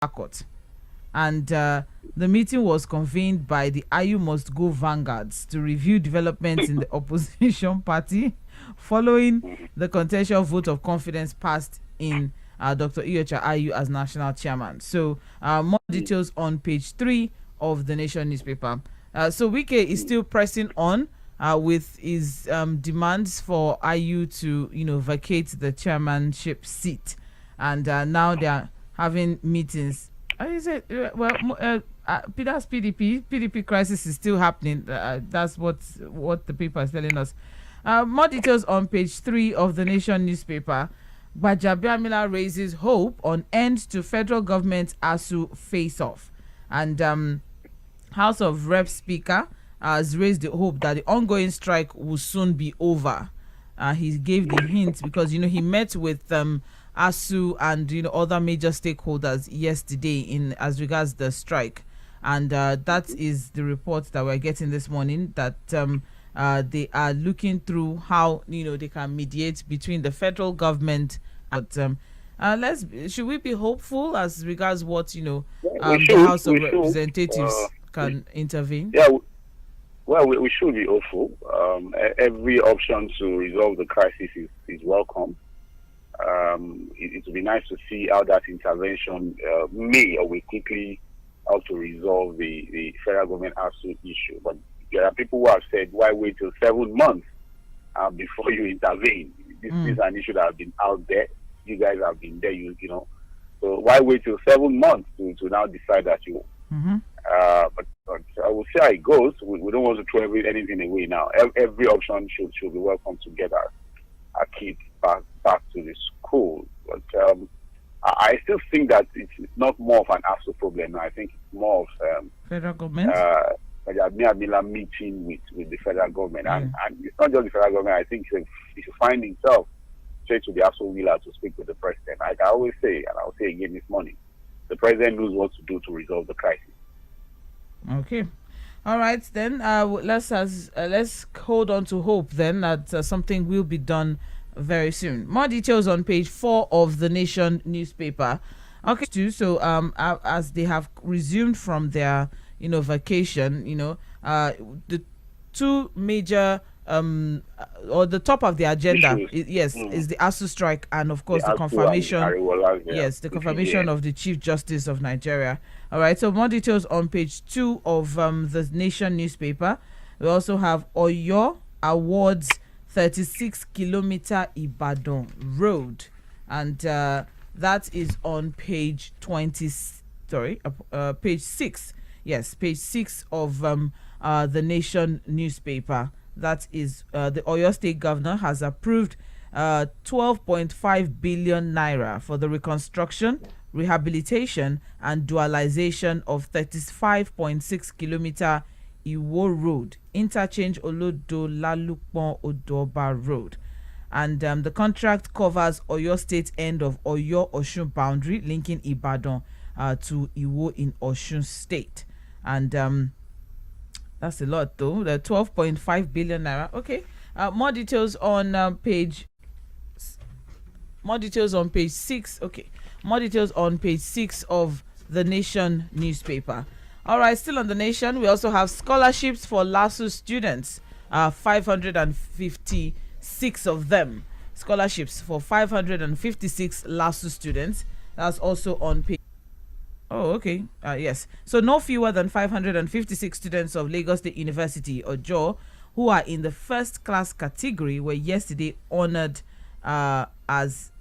Court. And the meeting was convened by the IU Must Go vanguards to review developments in the opposition party following the contentious vote of confidence passed in Dr. Iyocha Ayu as national chairman. So more details on page 3 of the Nation newspaper. So Wike is still pressing on with his demands for IU to, vacate the chairmanship seat. And now they are having meetings. Is it, that's PDP. PDP crisis is still happening. That's what the paper is telling us. More details on page 3 of the Nation newspaper. Gbajabiamila raises hope on end to federal government ASU face-off. And House of Rep Speaker has raised the hope that the ongoing strike will soon be over. He gave the hint because, he met with ASU and, other major stakeholders yesterday in as regards the strike. And that is the report that we're getting this morning, that they are looking through how, they can mediate between the federal government. But should we be hopeful as regards what, the House of Representatives can intervene? Yeah, well, we should be hopeful. Every option to resolve the crisis is welcome. It would be nice to see how that intervention may or will quickly help to resolve the federal government ASU issue. But there are people who have said, why wait till 7 months before you intervene? This is an issue that has been out there. You guys have been there, you know. So why wait till 7 months to now decide that you? But I will see how it goes. We don't want to throw anything away now. Every option should be welcome to get our kids back to the school. But I still think that it's not more of an ASU problem. I think it's more of federal government. Meeting with the federal government, and it's not just the federal government. I think if you find himself straight to the ASU Wheeler to speak with the president, like I always say, and I'll say again this morning, the president knows what to do to resolve the crisis. Okay, all right then. Let's hold on to hope then that something will be done very soon. More details on page 4 of the Nation newspaper. Okay, too. So as they have resumed from their vacation, the two major or the top of the agenda is the ASU strike, and of course the confirmation the confirmation of the Chief Justice of Nigeria. All right, so more details on page 2 of the Nation newspaper. We also have Oyo awards 36-kilometer Ibadan road, and that is on page 20. Page 6. Yes, page 6 of the Nation newspaper. That is the Oyo State Governor has approved 12.5 billion naira for the reconstruction, rehabilitation, and dualization of 35.6 kilometer Iwo Road, interchange Olodo Lalupon Odoba Road. And the contract covers Oyo State end of Oyo Osun boundary, linking Ibadan to Iwo in Osun State. And that's a lot though. The 12.5 billion naira. Okay. More details on page 6. Okay. More details on page 6 of the Nation newspaper. All right, still on the Nation, we also have scholarships for LASU students. 556 of them. Scholarships for 556 LASU students. That's also on page. Oh, okay. Yes. So no fewer than 556 students of Lagos State University, Ojo, who are in the first class category, were yesterday honored as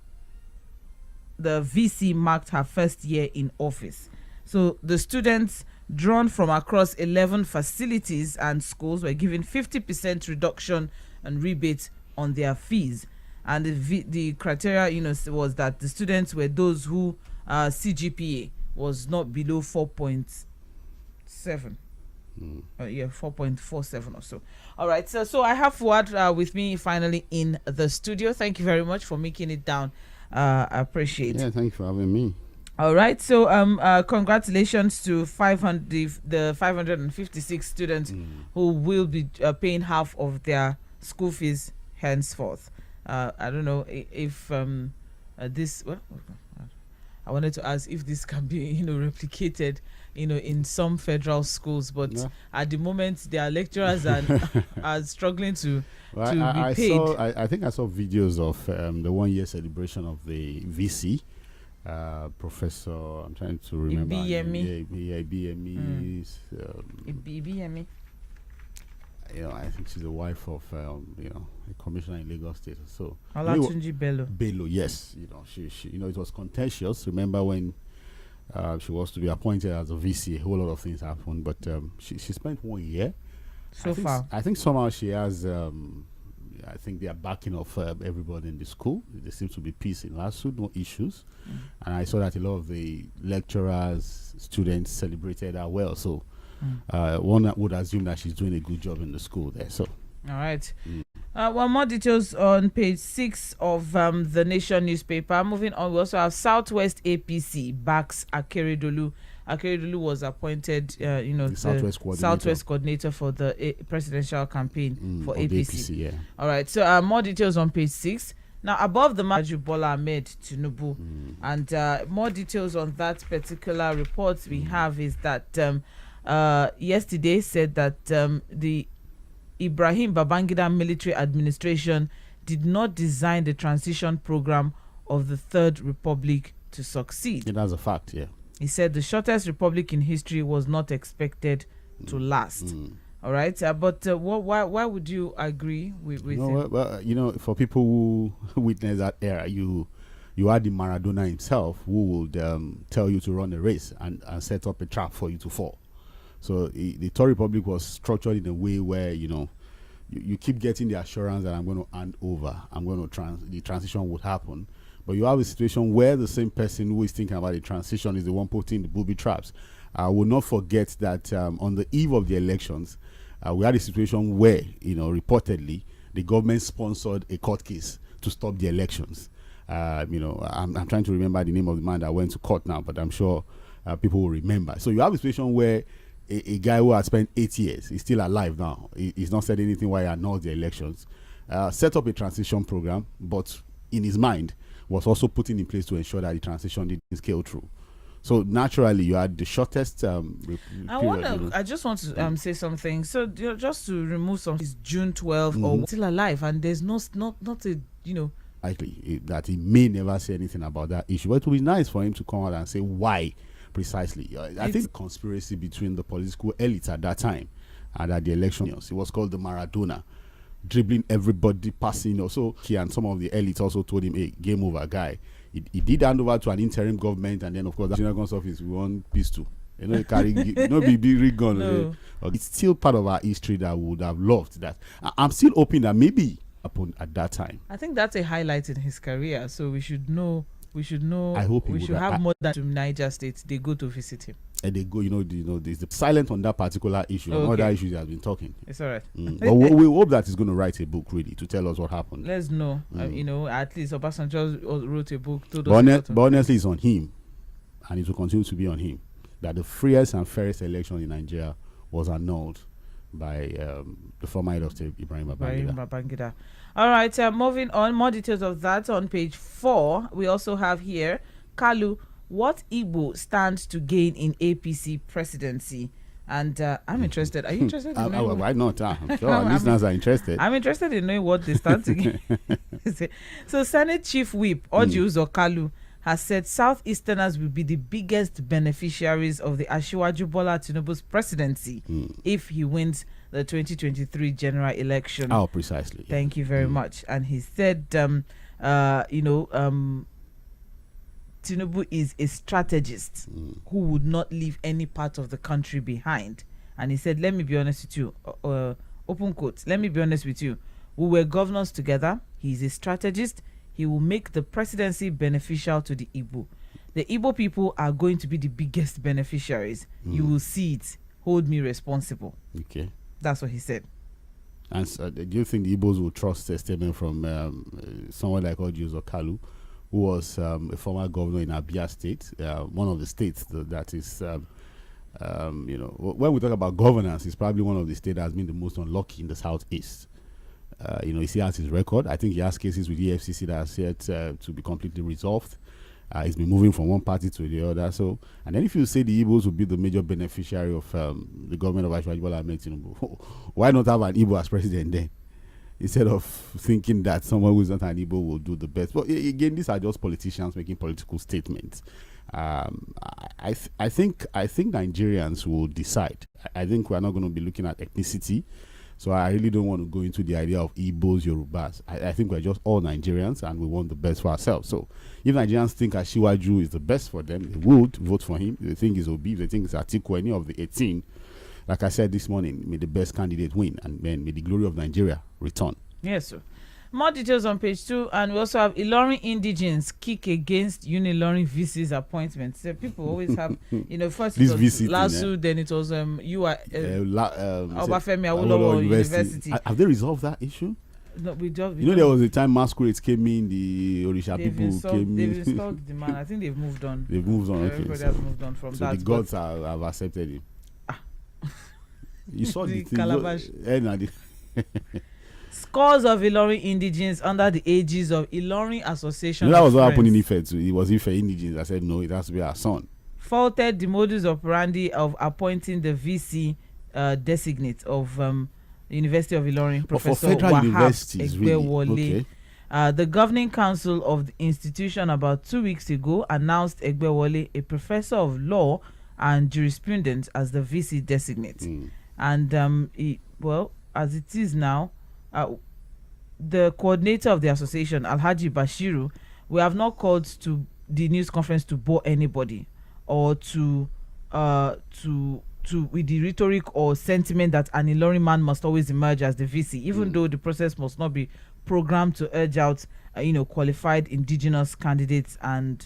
the VC marked her first year in office. So the students drawn from across 11 facilities and schools were given 50% reduction and rebate on their fees. And the criteria, was that the students were those who CGPA was not below 4.7. 4.47 or so. All right, so I have Fuad with me finally in the studio. Thank you very much for making it down. I appreciate it. Yeah, thank you for having me. All right, so congratulations to the 556 students who will be paying half of their school fees henceforth. I don't know if this. I wanted to ask if this can be, replicated, in some federal schools. But Yeah. at the moment, their lecturers are struggling to Well, be paid. I think I saw videos of the 1 year celebration of the VC. Professor, I'm trying to remember. Ibiyemi. Ibiyemi's, Ibiyemi. I think she's the wife of, a commissioner in Lagos State. So, Olatunji Bello. Bello, yes. She it was contentious. Remember when she was to be appointed as a VC, a whole lot of things happened. But she spent 1 year. So far. I think somehow she has, I think they are backing of everybody in the school. There seems to be peace in LASU, no issues. And I saw that a lot of the lecturers, students celebrated her well. So one would assume that she's doing a good job in the school there. So, all right. Well, more details on page 6 of the Nation newspaper. Moving on, we also have Southwest APC backs Akeredolu. Akeredolu was appointed, the Southwest coordinator for the presidential campaign for APC. Yeah. All right. So more details on page 6. Now, above the Maju Bola Ahmed Tinubu, and more details on that particular report we have is that yesterday said that the Ibrahim Babangida military administration did not design the transition program of the Third Republic to succeed. Yeah, that's a fact, yeah. He said the shortest republic in history was not expected to last. All right, but why would you agree with him? Well, for people who witnessed that era, you had the Maradona himself who would tell you to run a race and set up a trap for you to fall. So the Third Republic was structured in a way where you keep getting the assurance that I'm going to hand over, the transition would happen. But you have a situation where the same person who is thinking about the transition is the one putting the booby traps. I will not forget that on the eve of the elections, we had a situation where, reportedly, the government sponsored a court case to stop the elections. I'm trying to remember the name of the man that went to court now, but I'm sure people will remember. So you have a situation where a guy who has spent 8 years is still alive now. He's not said anything why he annulled the elections. Set up a transition program, but in his mind was also putting in place to ensure that the transition didn't scale through. So naturally, you had the shortest. I just want to say something. So just to remove some, it's June 12 or still alive, and there's not a likely that he may never say anything about that issue. But it would be nice for him to come out and say why precisely. I think the conspiracy between the political elites at that time and at the election, it was called the Maradona, dribbling everybody, passing. So he and some of the elites also told him, "Hey, game over, guy." He did hand over to an interim government, and then of course the National Guns Office we want peace too. Carry big gun. No. It's still part of our history that we would have loved that. I'm still hoping that maybe upon at that time. I think that's a highlight in his career. So we should know. I hope we should have more than to Niger State. They go to visit him. And they go, there's the silent on that particular issue. On other issues he has been talking. It's all right. But we hope that he's going to write a book really to tell us what happened. Let's know. At least Obasanjo wrote a book. But honestly, it's on him, and it will continue to be on him, that the freest and fairest election in Nigeria was annulled by the former head of state, Ibrahim Babangida. All right, moving on. More details of that on page 4. We also have here, Kalu, what Igbo stands to gain in APC presidency? And I'm interested. Are you interested in knowing? Why not? I'm sure our listeners are interested. I'm interested in knowing what they stand to gain. So Senate Chief Whip, Orji Uzor Kalu, has said Southeasterners will be the biggest beneficiaries of the Asiwaju Bola Tinubu's presidency if he wins the 2023 general election. Oh, precisely. Thank you very much. And he said, Tinubu is a strategist who would not leave any part of the country behind. And he said, let me be honest with you, open quote, let me be honest with you. We were governors together. He's a strategist. He will make the presidency beneficial to the Igbo. The Igbo people are going to be the biggest beneficiaries. You will see it. Hold me responsible. Okay. That's what he said. And so, do you think the Igbos will trust a statement from someone like Orji Uzor Kalu, who was a former governor in Abia State, one of the states that is, when we talk about governance, it's probably one of the states that has been the most unlucky in the Southeast. He still has his record. I think he has cases with the EFCC that are yet to be completely resolved. It's been moving from one party to the other. So, and then if you say the Igbos will be the major beneficiary of the government of Ashwaji Bola Ahmed Tinubu, why not have an Igbo as president then? Instead of thinking that someone who is not an Igbo will do the best. But again, these are just politicians making political statements. I think Nigerians will decide. I think we're not going to be looking at ethnicity. So I really don't want to go into the idea of Igbos, Yorubas. I think we're just all Nigerians and we want the best for ourselves. So if Nigerians think Asiwaju is the best for them, they would vote for him. If they think he's Obi, if they think it's Atiku, any of the 18, like I said this morning, may the best candidate win and then may the glory of Nigeria return. Yes, sir. More details on page 2, and we also have Ilorin indigenes kick against Unilorin VC's appointment. So people always have, first This it was VC thing, LASU, then it was Obafemi Awolowo Awolowo University. Have they resolved that issue? No, there was a time masquerades came in, the Orisha people came they've in. installed the man. I think they've moved on. They've moved on. Okay, Everybody has moved on from so that. the gods have accepted him. You saw the thing. Calabash. The Scores of Ilorin indigenes under the aegis of Ilorin Association. that was of what happened in Friends Ife too. It was Ife indigenous. I said no, it has to be our son. faulted the modus operandi of appointing the VC designate of University of Ilorin, But for Professor federal Wahab universities, really, Egbewole. okay. The governing council of the institution about 2 weeks ago announced Egbewole, a professor of law and jurisprudence, as the VC designate. And as it is now, the coordinator of the association, Alhaji Bashiru, we have not called to the news conference to bore anybody or to with the rhetoric or sentiment that an Ilorin man must always emerge as the VC, even though the process must not be programmed to urge out qualified indigenous candidates. And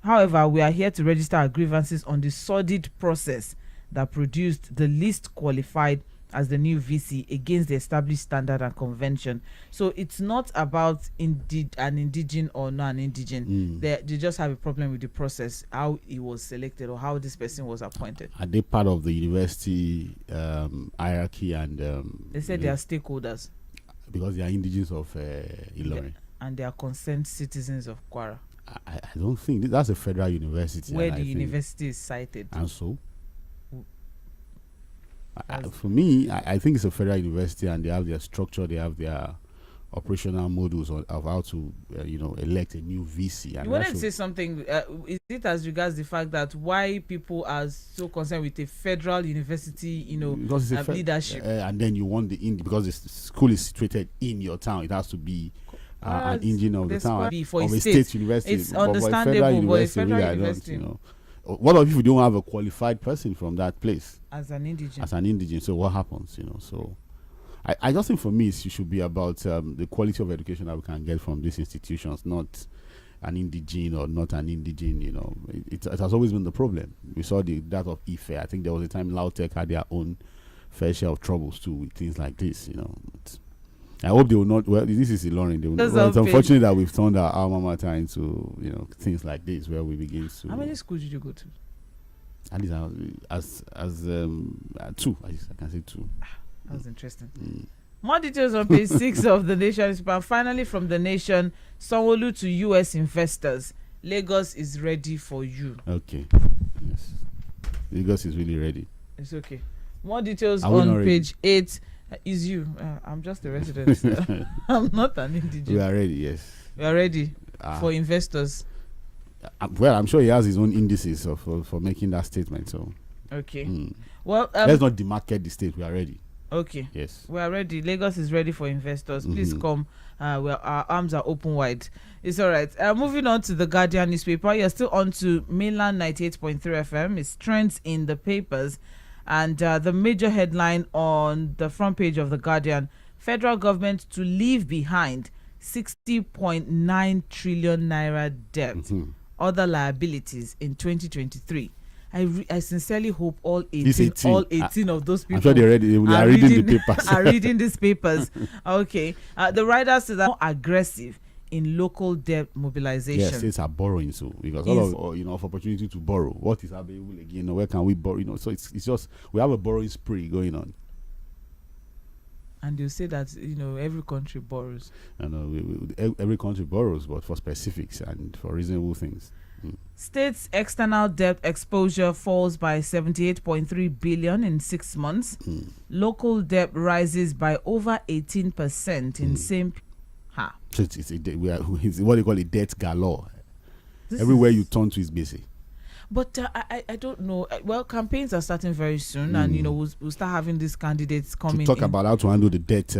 however, we are here to register our grievances on the sordid process that produced the least qualified as the new VC against the established standard and convention. So it's not about an indigene or not an indigene. They just have a problem with the process, how he was selected or how this person was appointed. Are they part of the university hierarchy? And they said they are stakeholders because they are indigenous of Ilorin, and they are concerned citizens of Kwara. I don't think that's a federal university where the university is cited. And so for me, I think it's a federal university, and they have their structure, they have their operational models of how to, elect a new VC. And you wanted to say something? Is it as regards the fact that why people are so concerned with a federal university, because it's leadership? And then you want because the school is situated in your town, it has to be an engine of the town, for of a state university. It's understandable, but a federal university. What if you don't have a qualified person from that place as an indigene? So what happens? So I just think for me it should be about the quality of education that we can get from these institutions, not an indigene or not an indigene. It has always been the problem. We saw that of Ife. I think there was a time Lautech had their own fair share of troubles too with things like this. I hope they will not. Well, this is Ilorin. It's unfortunate that we've turned our alma mater into things like this, where we begin to. How many schools did you go to? At least as 2. I can say 2. That was interesting. More details on page 6 of the Nation newspaper. Finally, from the Nation, Sanwo-Olu to U.S. investors. Lagos is ready for you. Okay. Yes. Lagos is really ready. It's okay. More details on page 8. Is you. I'm just a resident. I'm not an indigene. We are ready, yes. We are ready for investors. Well, I'm sure he has his own indices for making that statement. So okay. Well, let's not demarcate the state. We are ready. Okay. Yes. We are ready. Lagos is ready for investors. Please come. Well, our arms are open wide. It's all right. Moving on to the Guardian newspaper. You're still on to Mainland 98.3 FM. It's trends in the papers. And the major headline on the front page of the Guardian: federal government to leave behind 60.9 trillion naira debt, other liabilities in 2023. I sincerely hope all 18 of those people. I'm sure they're ready. They are reading the papers. Are reading these papers. Okay. The writers are more aggressive in local debt mobilization. Yes, states are borrowing so because all of opportunity to borrow. What is available again? Where can we borrow? So it's just we have a borrowing spree going on. And you say that every country borrows. I know every country borrows, but for specifics and for reasonable things. States' external debt exposure falls by 78.3 billion in 6 months. Local debt rises by over 18% in same. So it's what they call a debt galore. This Everywhere you turn to is busy. But I don't know. Well, campaigns are starting very soon, and we'll start having these candidates coming to talk in. about how to handle the debt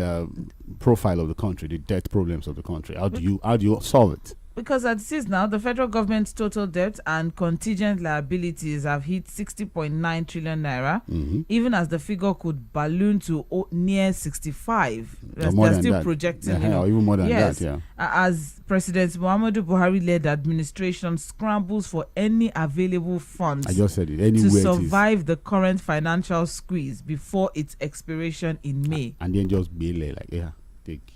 profile of the country, the debt problems of the country. How do you solve it? Because as it is now, the federal government's total debt and contingent liabilities have hit 60.9 trillion naira, even as the figure could balloon to near 65. They're still projecting, or even more than that. Yeah. As President Muhammadu Buhari-led administration scrambles for any available funds I just said it. to survive the current financial squeeze before its expiration in May. And then just be like, take.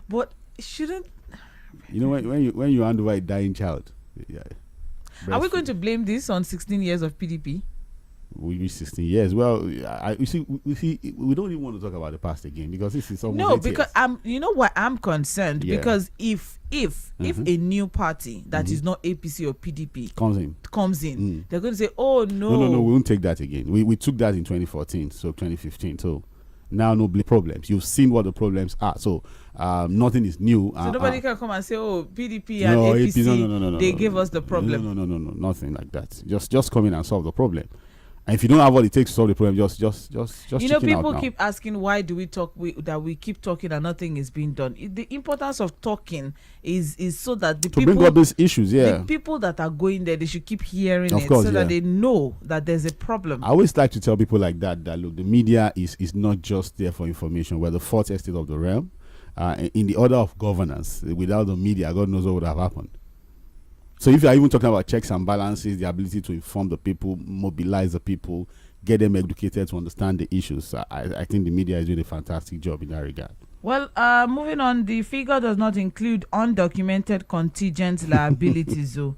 But shouldn't... when you hand over a dying child. Are we going to blame this on 16 years of PDP? We reached 16 years. Well, we don't even want to talk about the past again because this is almost because I'm concerned because if a new party that is not APC or PDP comes in, they're going to say, oh no, we won't take that again. We took that in 2014, so 2015, so now no problems. You've seen what the problems are, so nothing is new. So nobody can come and say, oh, PDP and APC, no, they gave us the problem. No, nothing like that. Just come in and solve the problem. And if you don't have what it takes to solve the problem, just people keep asking, why do we talk that we keep talking and nothing is being done? The importance of talking is so that the people bring up these issues, the people that are going there, they should keep hearing that they know that there's a problem. I always like to tell people like that look, the media is not just there for information. We're the fourth estate of the realm. In the order of governance, without the media, God knows what would have happened. So if you are even talking about checks and balances, the ability to inform the people, mobilize the people, get them educated to understand the issues, I think the media is doing a fantastic job in that regard. Well, moving on, the figure does not include undocumented contingent liabilities to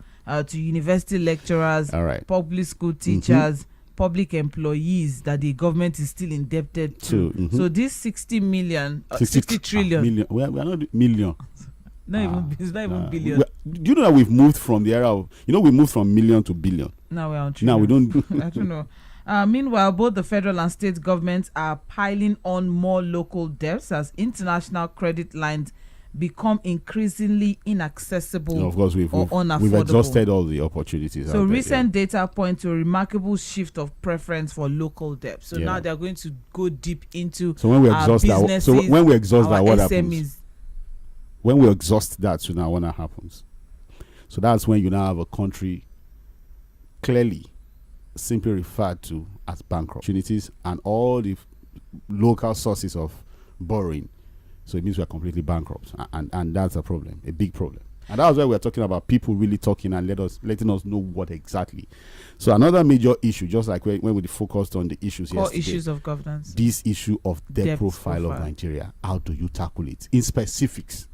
university lecturers, public school teachers, public employees that the government is still indebted to. So this 60 trillion. Million. We are not million. It's not even billion. Do you know that we've moved from the era of, we moved from million to billion. Now we're on trillion. Now we don't. I don't know. Meanwhile, both the federal and state governments are piling on more local debts as international credit lines become increasingly inaccessible of course, or unaffordable. We've exhausted all the opportunities. So recent data point to a remarkable shift of preference for local debt. So now they're going to go deep into when we exhaust businesses, when we exhaust that, what SMEs. happens? When we exhaust that, so now what happens? So that's when you now have a country clearly simply referred to as bankrupt opportunities and all the local sources of borrowing. So it means we're completely bankrupt, and that's a problem, a big problem. And that's why we're talking about people really talking and letting us know what exactly. So another major issue, just like when we focused on the issues core yesterday, issues of governance, this issue of debt profile of Nigeria, how do you tackle it in specifics?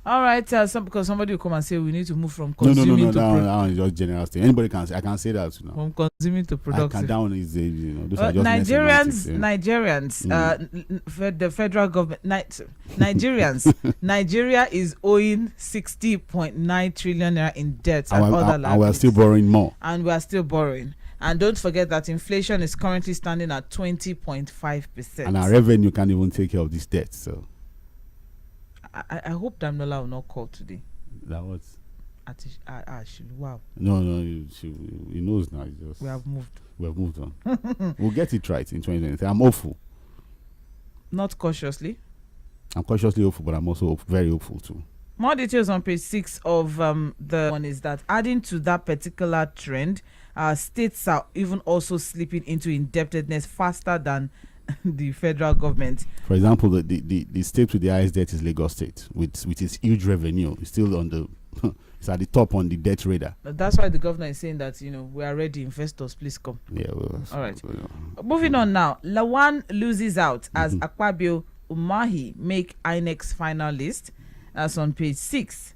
All right, because somebody will come and say we need to move from consuming to no, just general thing. Anybody can say, I can say that. From consuming to productive. Down is those are just Nigerians, the federal government, Nigeria is owing 60.9 trillion naira in debt and other liabilities. And we're still borrowing more. And we're still borrowing. And don't forget that inflation is currently standing at 20.5%. And our revenue can't even take care of this debt, so. I hope Damnola will not call today. That was. Wow. No, he knows now. We have moved on. We'll get it right in 2023. I'm hopeful. Not cautiously. I'm cautiously hopeful, but I'm also very hopeful too. More details on page 6 of the one is that adding to that particular trend, states are even also slipping into indebtedness faster than the federal government. For example, the state with the highest debt is Lagos State, with its huge revenue. It's still on the it's at the top on the debt radar. That's why the governor is saying that we are ready, investors, please come. Yeah. All right. Moving on now. Lawan loses out as Akpabio Umahi make INEC's final list. That's on page 6.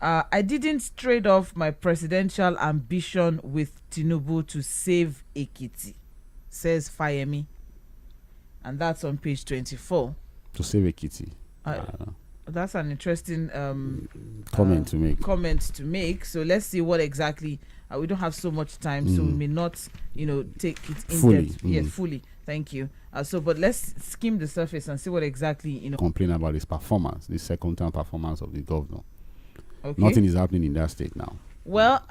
I didn't trade off my presidential ambition with Tinubu to save Ekiti, says Fayemi. and that's on page 24. To save a kitty. That's an interesting comment to make. So let's see what exactly. We don't have so much time, so we may not, take it in fully. depth. Yeah, fully. Thank you. But let's skim the surface and see what exactly Complain about his performance, the second-term performance of the governor. Okay. Nothing is happening in that state now. Well,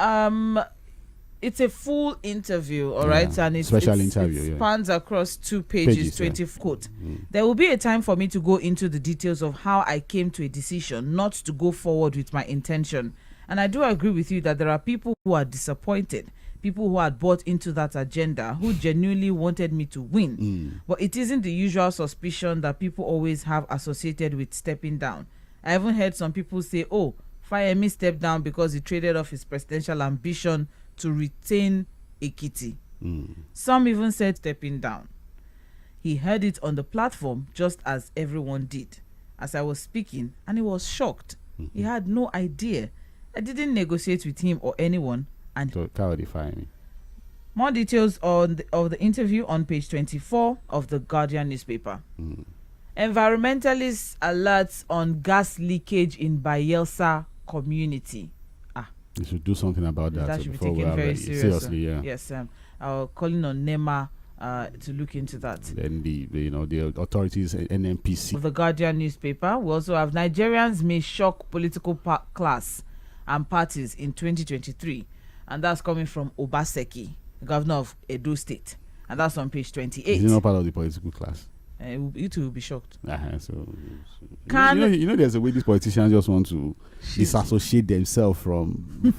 it's a full interview, all right, and it spans across 2 pages 20 quote. There will be a time for me to go into the details of how I came to a decision not to go forward with my intention. And I do agree with you that there are people who are disappointed, people who had bought into that agenda, who genuinely wanted me to win. But it isn't the usual suspicion that people always have associated with stepping down. I even heard some people say, oh, Fayemi stepped down because he traded off his presidential ambition to retain Ekiti. Some even said stepping down. He heard it on the platform just as everyone did, as I was speaking, and he was shocked. He had no idea. I didn't negotiate with him or anyone. And Fayemi. More details of the interview on page 24 of the Guardian newspaper. Environmentalists alerts on gas leakage in Bayelsa community. You should do something about that. That should be taken very seriously. Yeah. Yes, calling on NEMA to look into that. Then the authorities, NNPC. Of the Guardian newspaper, we also have Nigerians may shock political class and parties in 2023, and that's coming from Obaseki, governor of Edo State, and that's on page 28. Is he not part of the political class? You two will be shocked. There's a way these politicians just want to disassociate themselves from.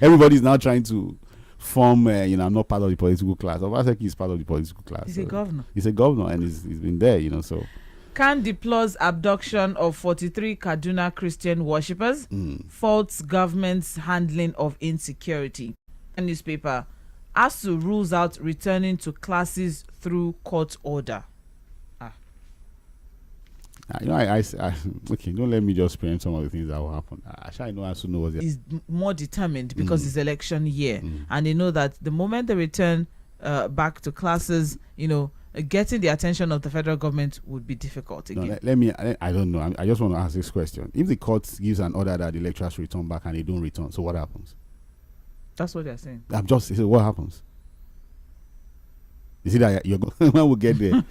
Everybody's now trying to form. I'm not part of the political class. Obaseki is part of the political class. He's a governor. He's a governor, and he's been there. So. Khan deplores abduction of 43 Kaduna Christian worshippers. Faults government's handling of insecurity. A newspaper. ASU rules out returning to classes through court order. Okay, don't let me just preempt some of the things that will happen. I know ASU knows. He's more determined because it's election year, and they know that the moment they return back to classes, getting the attention of the federal government would be difficult again. I don't know. I just want to ask this question. If the court gives an order that the lecturers return back and they don't return, so what happens? That's what they're saying. What happens? You see that when we get there.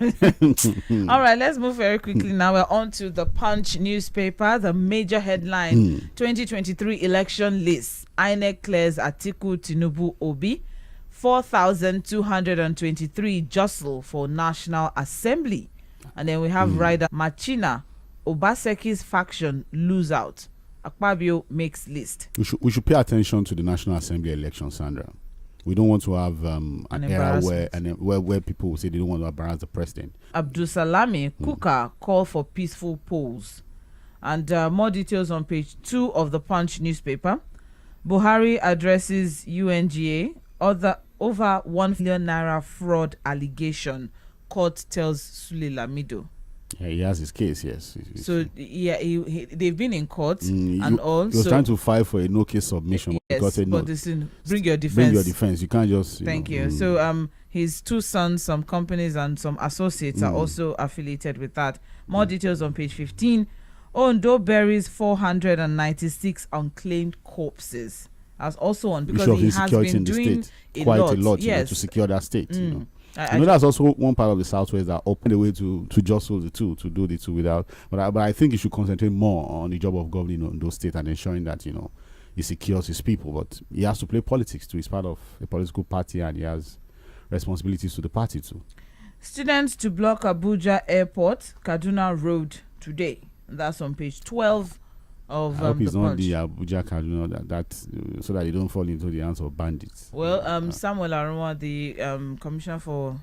All right, let's move very quickly now. We're on to the Punch newspaper. The major headline, 2023 election list. INEC clears Atiku Tinubu Obi. 4,223 jostle for National Assembly. And then we have Rider Machina. Obaseki's faction lose out. Akpabio makes list. We should pay attention to the National Assembly election, Sandra. We don't want to have an era where people will say they don't want to embarrass the president. Abdul Salami Kuka call for peaceful polls. And more details on page 2 of the Punch newspaper. Buhari addresses UNGA. Over 1 million naira fraud allegation. Court tells Sule Lamido. Yeah, he has his case, yes. So, they've been in court and all. He was trying to file for a no-case submission. Yes, but listen, bring your defense. Bring your defense. You can't just... Thank you. So, his 2 sons, some companies and some associates are also affiliated with that. More details on page 15. Ondo buries 496 unclaimed corpses. That's also on because he has been doing quite a lot yes. To secure that state. That's also one part of the Southwest that opened the way to jostle the two, to do the two without. But I think you should concentrate more on the job of governing on those states and ensuring that he secures his people. But he has to play politics too. He's part of a political party and he has responsibilities to the party too. Students to block Abuja Airport, Kaduna Road today. That's on page 12. I hope it's not the Abuja Kaduna that so that they don't fall into the hands of bandits. Well, Samuel Aruma, the Commissioner for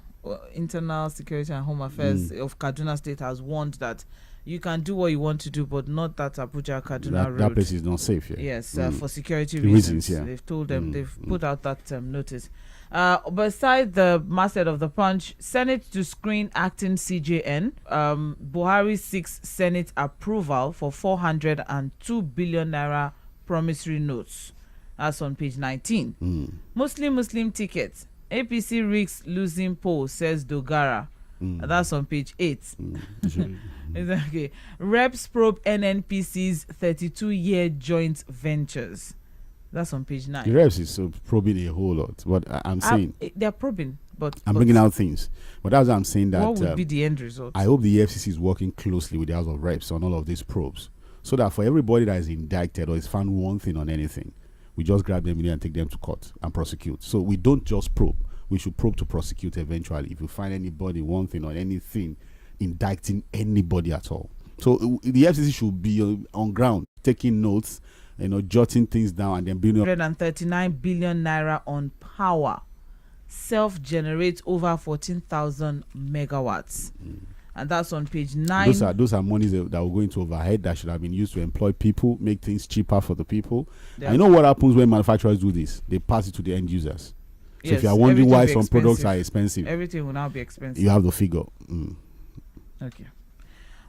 Internal Security and Home Affairs of Kaduna State, has warned that you can do what you want to do, but not that Abuja Kaduna Road. That place is not safe. Yeah. Yes, for security reasons. They've told them, they've put out that notice. Beside the masthead of the Punch, Senate to screen acting CJN. Buhari seeks Senate approval for 402 billion naira promissory notes. That's on page 19. Muslim tickets. APC risks losing poll, says Dogara. And that's on page 8. Sure. Okay. Reps probe NNPC's 32-year joint ventures. That's on page 9. The reps is probing a whole lot. But I'm saying they're probing, but I'm bringing out things. But that's what I'm saying, that what would be the end result? I hope the FCC is working closely with the House of Reps on all of these probes, so that for everybody that is indicted or is found wanting on anything, we just grab them in and take them to court and prosecute. So we don't just probe. We should probe to prosecute eventually if you find anybody wanting on anything, indicting anybody at all. So the FCC should be on ground, taking notes, jotting things down, and then building 139 billion naira on power. Self-generates over 14,000 megawatts. And that's on page 9. Those are monies that will go into overhead that should have been used to employ people, make things cheaper for the people. And you know what happens when manufacturers do this? They pass it to the end users. So if you are wondering why some products are expensive, everything will now be expensive. You have the figure. Okay.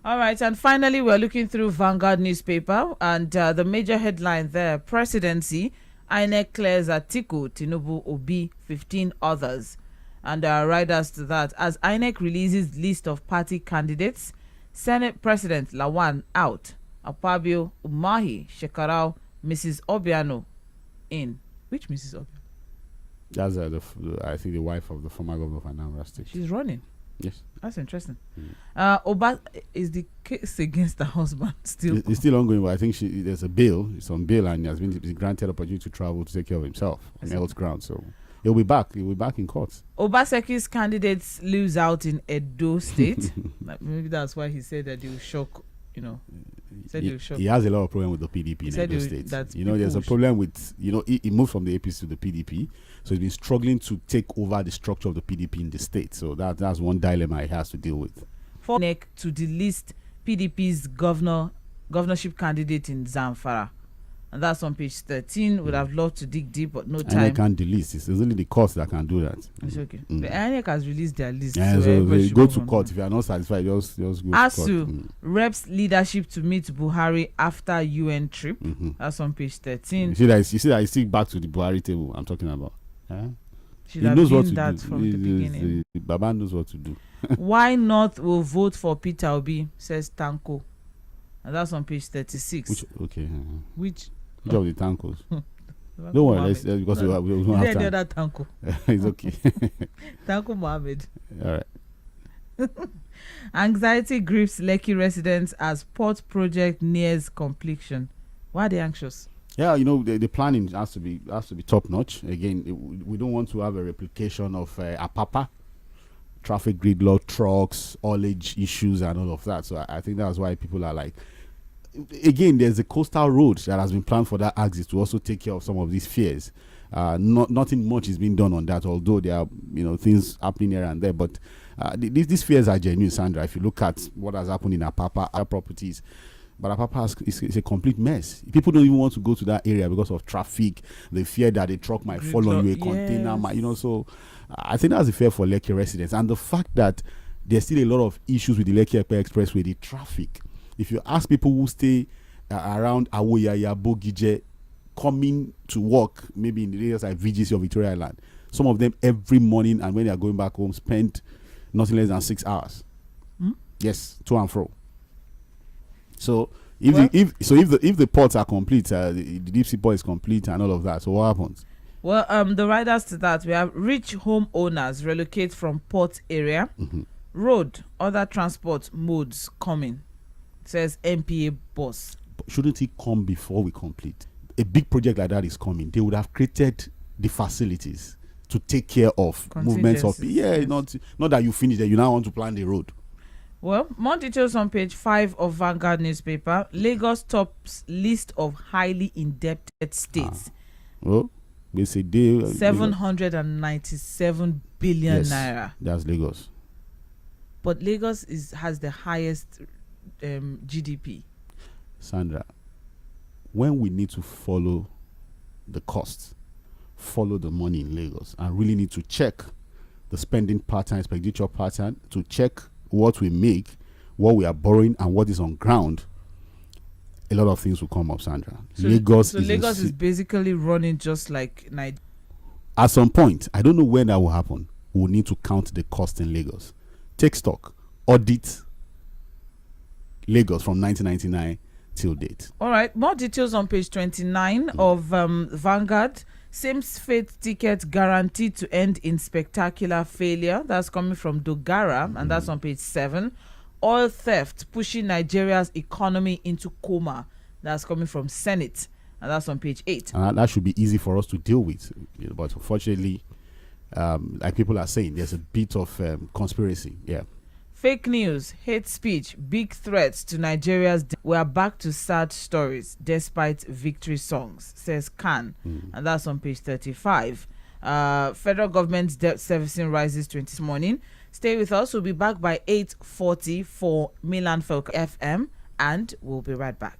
All right. And finally, we're looking through Vanguard newspaper, and the major headline there: Presidency, INEC clears Atiku, Tinubu, Obi, 15 others. And there are riders to that. As INEC releases list of party candidates, Senate President Lawan out, Akpabio, Umahi, Shekarau, Mrs. Obiano in. Which Mrs. Obiano? That's I think the wife of the former governor of Anambra State. She's running. Yes. That's interesting. Oba, is the case against the husband still? It's still ongoing, but I think there's a bill. It's on bail, and he has been granted opportunity to travel to take care of himself on health grounds. So he'll be back. He'll be back in court. Obaseki's candidates lose out in Edo State. Maybe that's why he said that he'll shock. He has a lot of problem with the PDP in Edo State. There's a problem with, he moved from the APC to the PDP, so he's been struggling to take over the structure of the PDP in the state. So that's one dilemma he has to deal with. For NEC to delist PDP's governorship candidate in Zamfara. And that's on page 13. Would have loved to dig deep, but no time. INEC can't delist. It's only the court that can do that. It's okay. The INEC has released their list. So they go to court. If you are not satisfied, just go to court. ASU reps leadership to meet Buhari after UN trip. That's on page 13. You see that I stick back to the Buhari table I'm talking about. He knows what to do. From the beginning. Baba knows what to do. Why North will vote for Peter Obi, says Tanko. And that's on page 36. Which of the tankos? Don't worry, because we don't have time. Other Tanko. It's okay. Tanko Mohammed. All right. Anxiety grips Lekki residents as port project nears completion. Why are they anxious? Yeah, the planning has to be top notch. Again, we don't want to have a replication of Apapa, traffic gridlock, trucks, haulage issues, and all of that. So I think that's why people are like. Again, there's a coastal road that has been planned for that axis to also take care of some of these fears. Nothing much is being done on that, although there are things happening here and there. But these fears are genuine, Sandra. If you look at what has happened in Apapa, our properties, but Apapa is a complete mess. People don't even want to go to that area because of traffic. They fear that a truck might fall on you, a container might, So I think that's a fear for Lekki residents, and the fact that there's still a lot of issues with the Lekki Epe Expressway, the traffic. If you ask people who stay around Awoyaya, Bogije, coming to work, maybe in the areas like VGC or Victoria Island, some of them every morning and when they are going back home spend nothing less than 6 hours. Yes, to and fro. So if the ports are complete, the deep sea port is complete and all of that. So what happens? Well, the riders to that, we have rich homeowners relocate from port area, road, other transport modes coming. Says MPA boss. Shouldn't it come before we complete? A big project like that is coming. They would have created the facilities to take care of movements of not that you finish that you now want to plan the road. Well, more details on page 5 of Vanguard newspaper. Lagos tops list of highly indebted states. We say 797 billion naira. That's Lagos. But Lagos has the highest GDP. Sandra, when we need to follow the costs, follow the money in Lagos, and really need to check the spending pattern, expenditure pattern, to check what we make, what we are borrowing, and what is on ground, a lot of things will come up, Sandra. Lagos is basically running just like Nigeria. At some point, I don't know when that will happen, we'll need to count the cost in Lagos. take stock, audit Lagos from 1999 till date. All right, more details on page 29 of Vanguard. Same fate ticket guaranteed to end in spectacular failure. That's coming from Dogara, and that's on page 7. Oil theft pushing Nigeria's economy into coma. That's coming from Senate, and that's on page 8. And that should be easy for us to deal with. But unfortunately, like people are saying, there's a bit of conspiracy. Yeah. Fake news, hate speech, big threats to Nigeria's. We are back to sad stories despite victory songs, says Khan, and that's on page 35. Federal government's debt servicing rises 20 morning. Stay with us. We'll be back by 8:40 for Mainland Focus FM, and we'll be right back.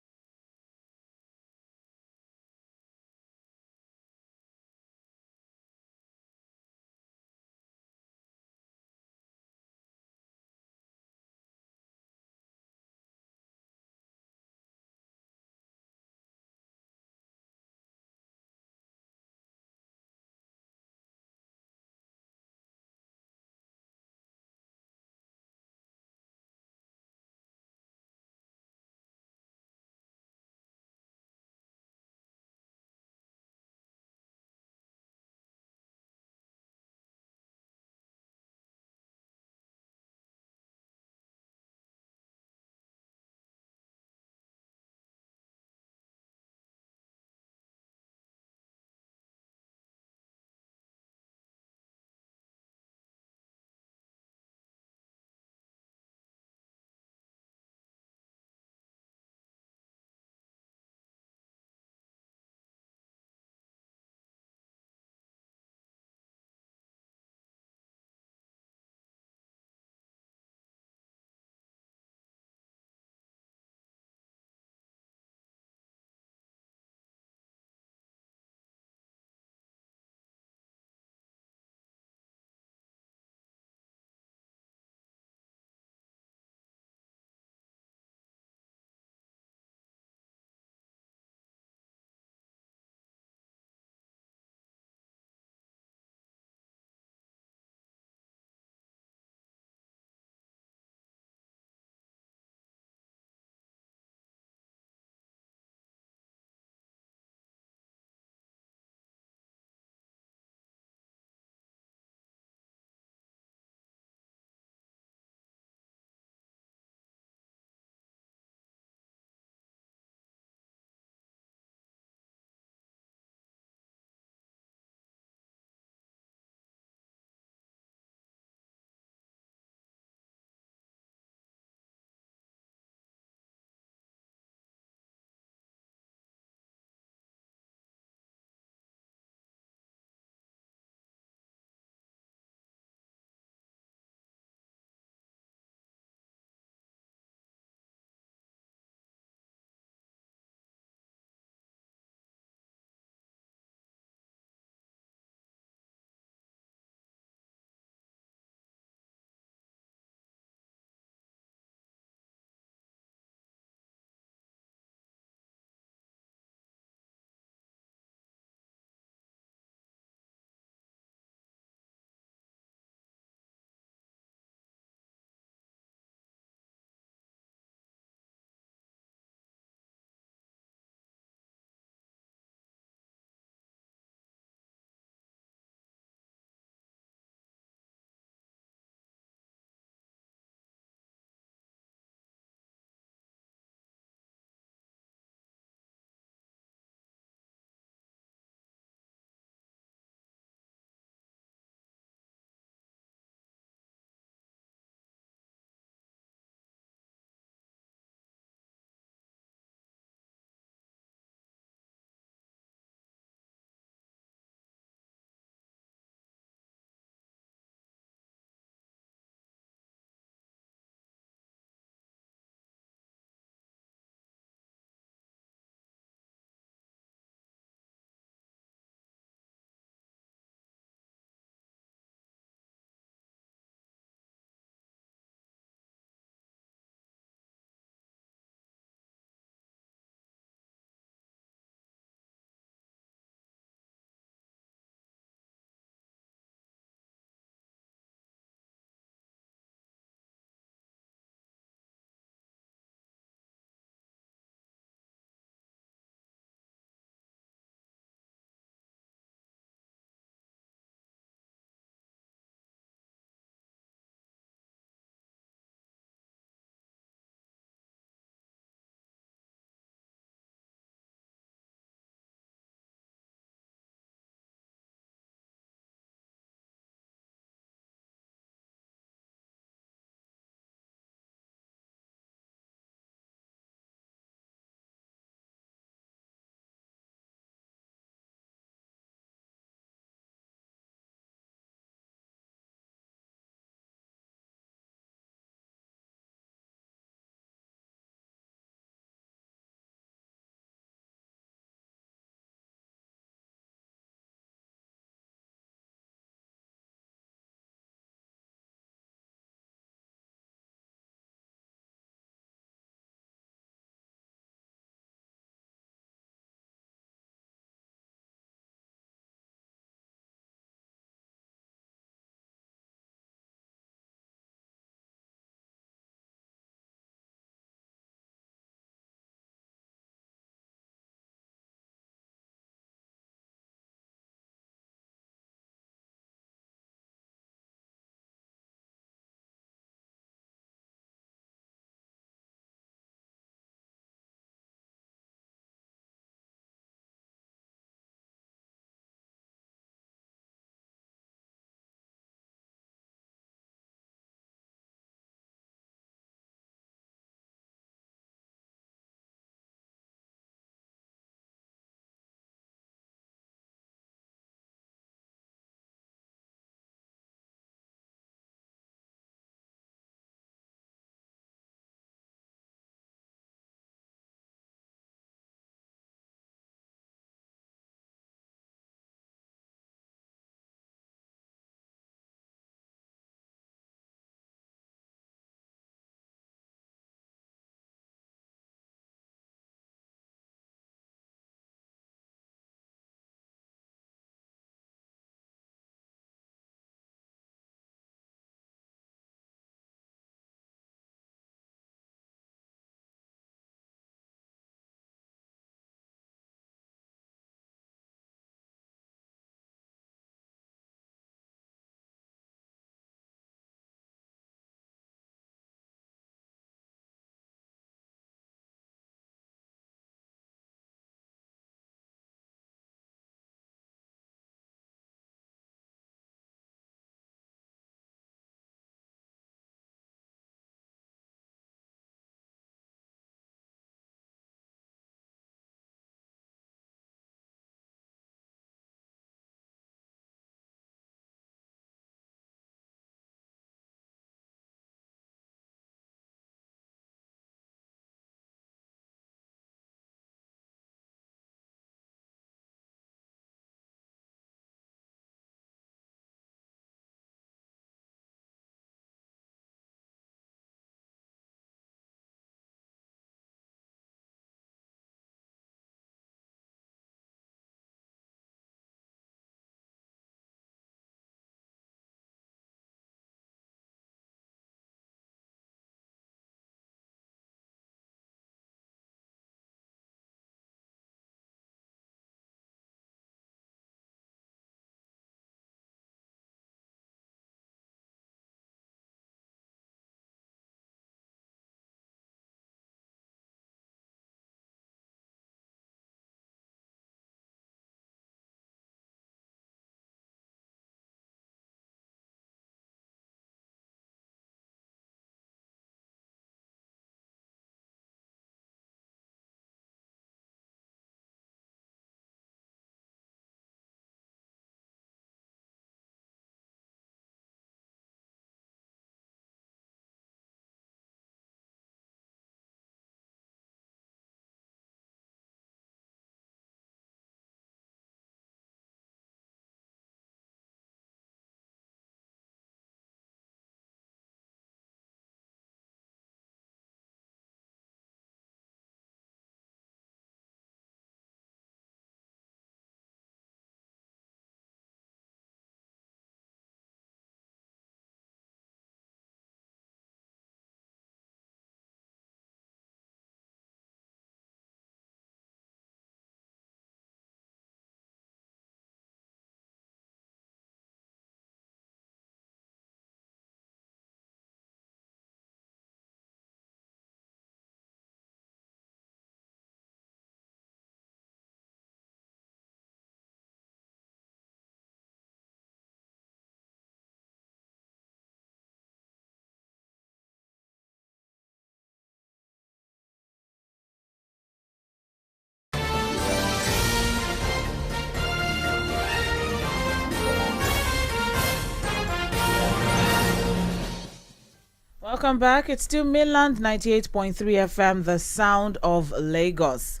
Welcome back. It's still Mainland 98.3 FM, the sound of Lagos.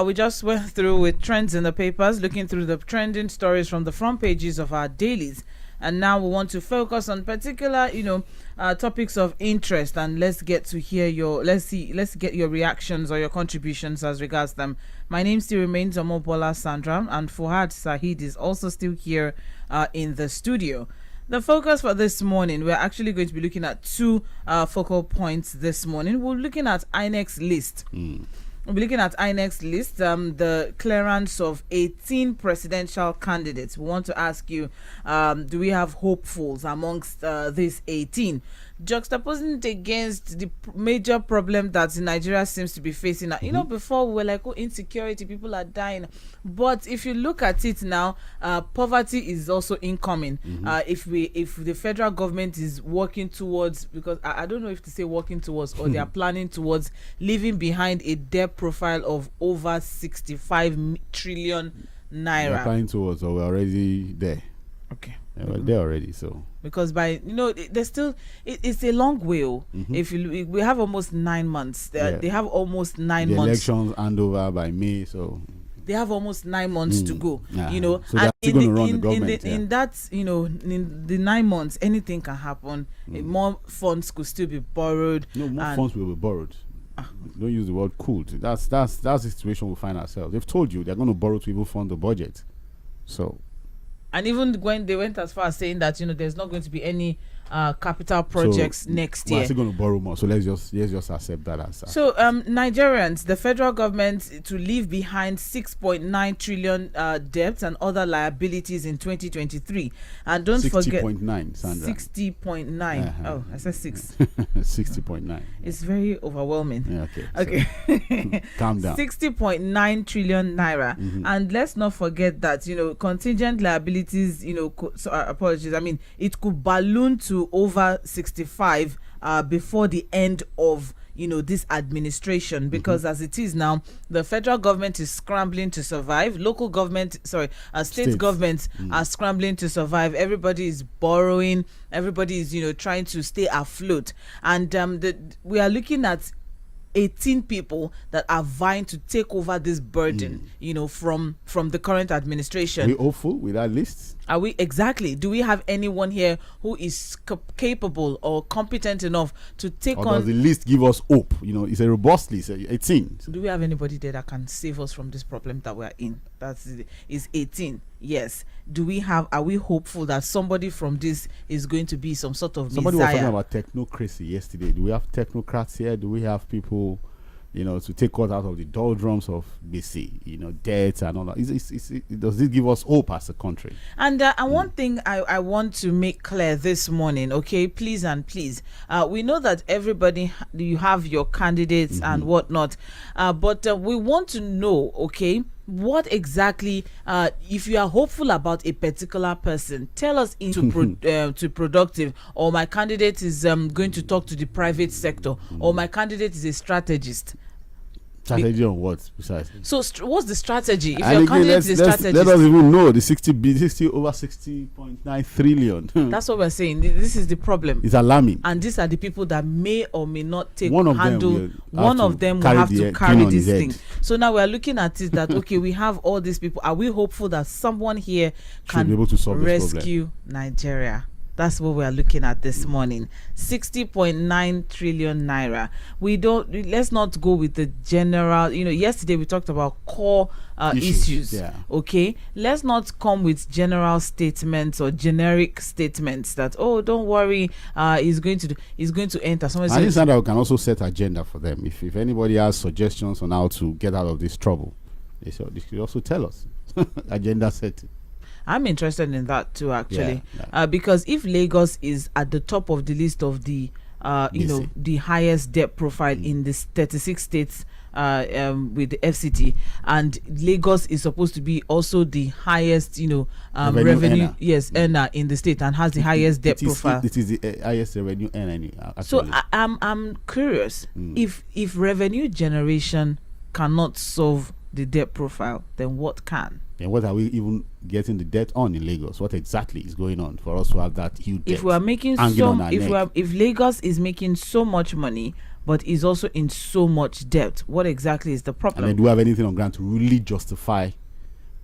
We just went through with trends in the papers, looking through the trending stories from the front pages of our dailies. And now we want to focus on particular, topics of interest, and let's get to hear let's get your reactions or your contributions as regards them. My name still remains Omobola Sandra, and Fuhad Sahid is also still here in the studio. The focus for this morning, we're actually going to be looking at two focal points this morning. We're looking at INEC's list. We'll be looking at INEC's list, the clearance of 18 presidential candidates. We want to ask you, do we have hopefuls amongst these 18? Juxtaposing it against the major problem that Nigeria seems to be facing. Before we were like, insecurity, people are dying. But if you look at it now, poverty is also incoming. If the federal government is working towards, because I don't know if to say working towards or they are planning towards leaving behind a debt profile of over 65 trillion naira. We're planning towards, or we're already there. Okay. Yeah, we're there already, so. Because there's still it's a long way. If we have almost 9 months, they have almost 9 months. The elections hand over by May, so they have almost 9 months to go. So and they're still going to run the government. In the 9 months, anything can happen. More funds could still be borrowed. No, more funds will be borrowed. Don't use the word cool. That's the situation we find ourselves. They've told you they're going to borrow to even fund the budget. So. And even when they went as far as saying that there's not going to be any capital projects next year. We're still going to borrow more, so let's just accept that answer. So Nigerians, the federal government to leave behind 6.9 trillion debts and other liabilities in 2023, and don't forget 60.9, Sandra. 60.9. Oh, I said 6. 60.9. It's very overwhelming. Yeah, okay. So, calm down. 60.9 trillion naira, and let's not forget that contingent liabilities. Apologies. I mean, it could balloon to over 65 before the end of this administration, because as it is now, the federal government is scrambling to survive. State governments are scrambling to survive. Everybody is borrowing. Everybody is trying to stay afloat, and we are looking at 18 people that are vying to take over this burden, from the current administration. Are we hopeful with that list? Are we exactly? Do we have anyone here who is capable or competent enough to take on? Does the list give us hope? It's a robust list. 18. Do we have anybody there that can save us from this problem that we're in? Is 18. Yes. Are we hopeful that somebody from this is going to be some sort of Somebody messiah? was talking about technocracy yesterday. Do we have technocrats here? Do we have people to take us out of the doldrums of BC, debt and all that? Does it give us hope as a country? And one thing I want to make clear this morning, okay, please, we know that everybody, you have your candidates and whatnot, but we want to know, okay, what exactly, if you are hopeful about a particular person, tell us to productive, or my candidate is going to talk to the private sector, or my candidate is a strategist. Strategy on what precisely? So what's the strategy? If your candidate is a strategist, let us even know the 60 over 60.9 trillion. That's what we're saying. This is the problem. It's alarming. And these are the people that may or may not take one of them will have to carry this thing. So now we're looking at it that okay, we have all these people. Are we hopeful that someone here can be able to solve rescue Nigeria? That's what we're looking at this morning. 60.9 trillion naira. Let's not go with the general, yesterday we talked about core issues. Yeah. Okay. Let's not come with general statements or generic statements that, don't worry, he's going to enter. I understand that we can also set agenda for them. If anybody has suggestions on how to get out of this trouble, they should also tell us. Agenda setting. I'm interested in that too, actually, because if Lagos is at the top of the list of the, the highest debt profile in the 36 states with the FCT, and Lagos is supposed to be also the highest, revenue earner in the state and has the highest debt profile. It is the highest revenue earner. So I'm curious if revenue generation cannot solve the debt profile, then what can? Then what are we even getting the debt on in Lagos? What exactly is going on for us to have that huge debt? If we are making if Lagos is making so much money but is also in so much debt, what exactly is the problem? And then do we have anything on ground to really justify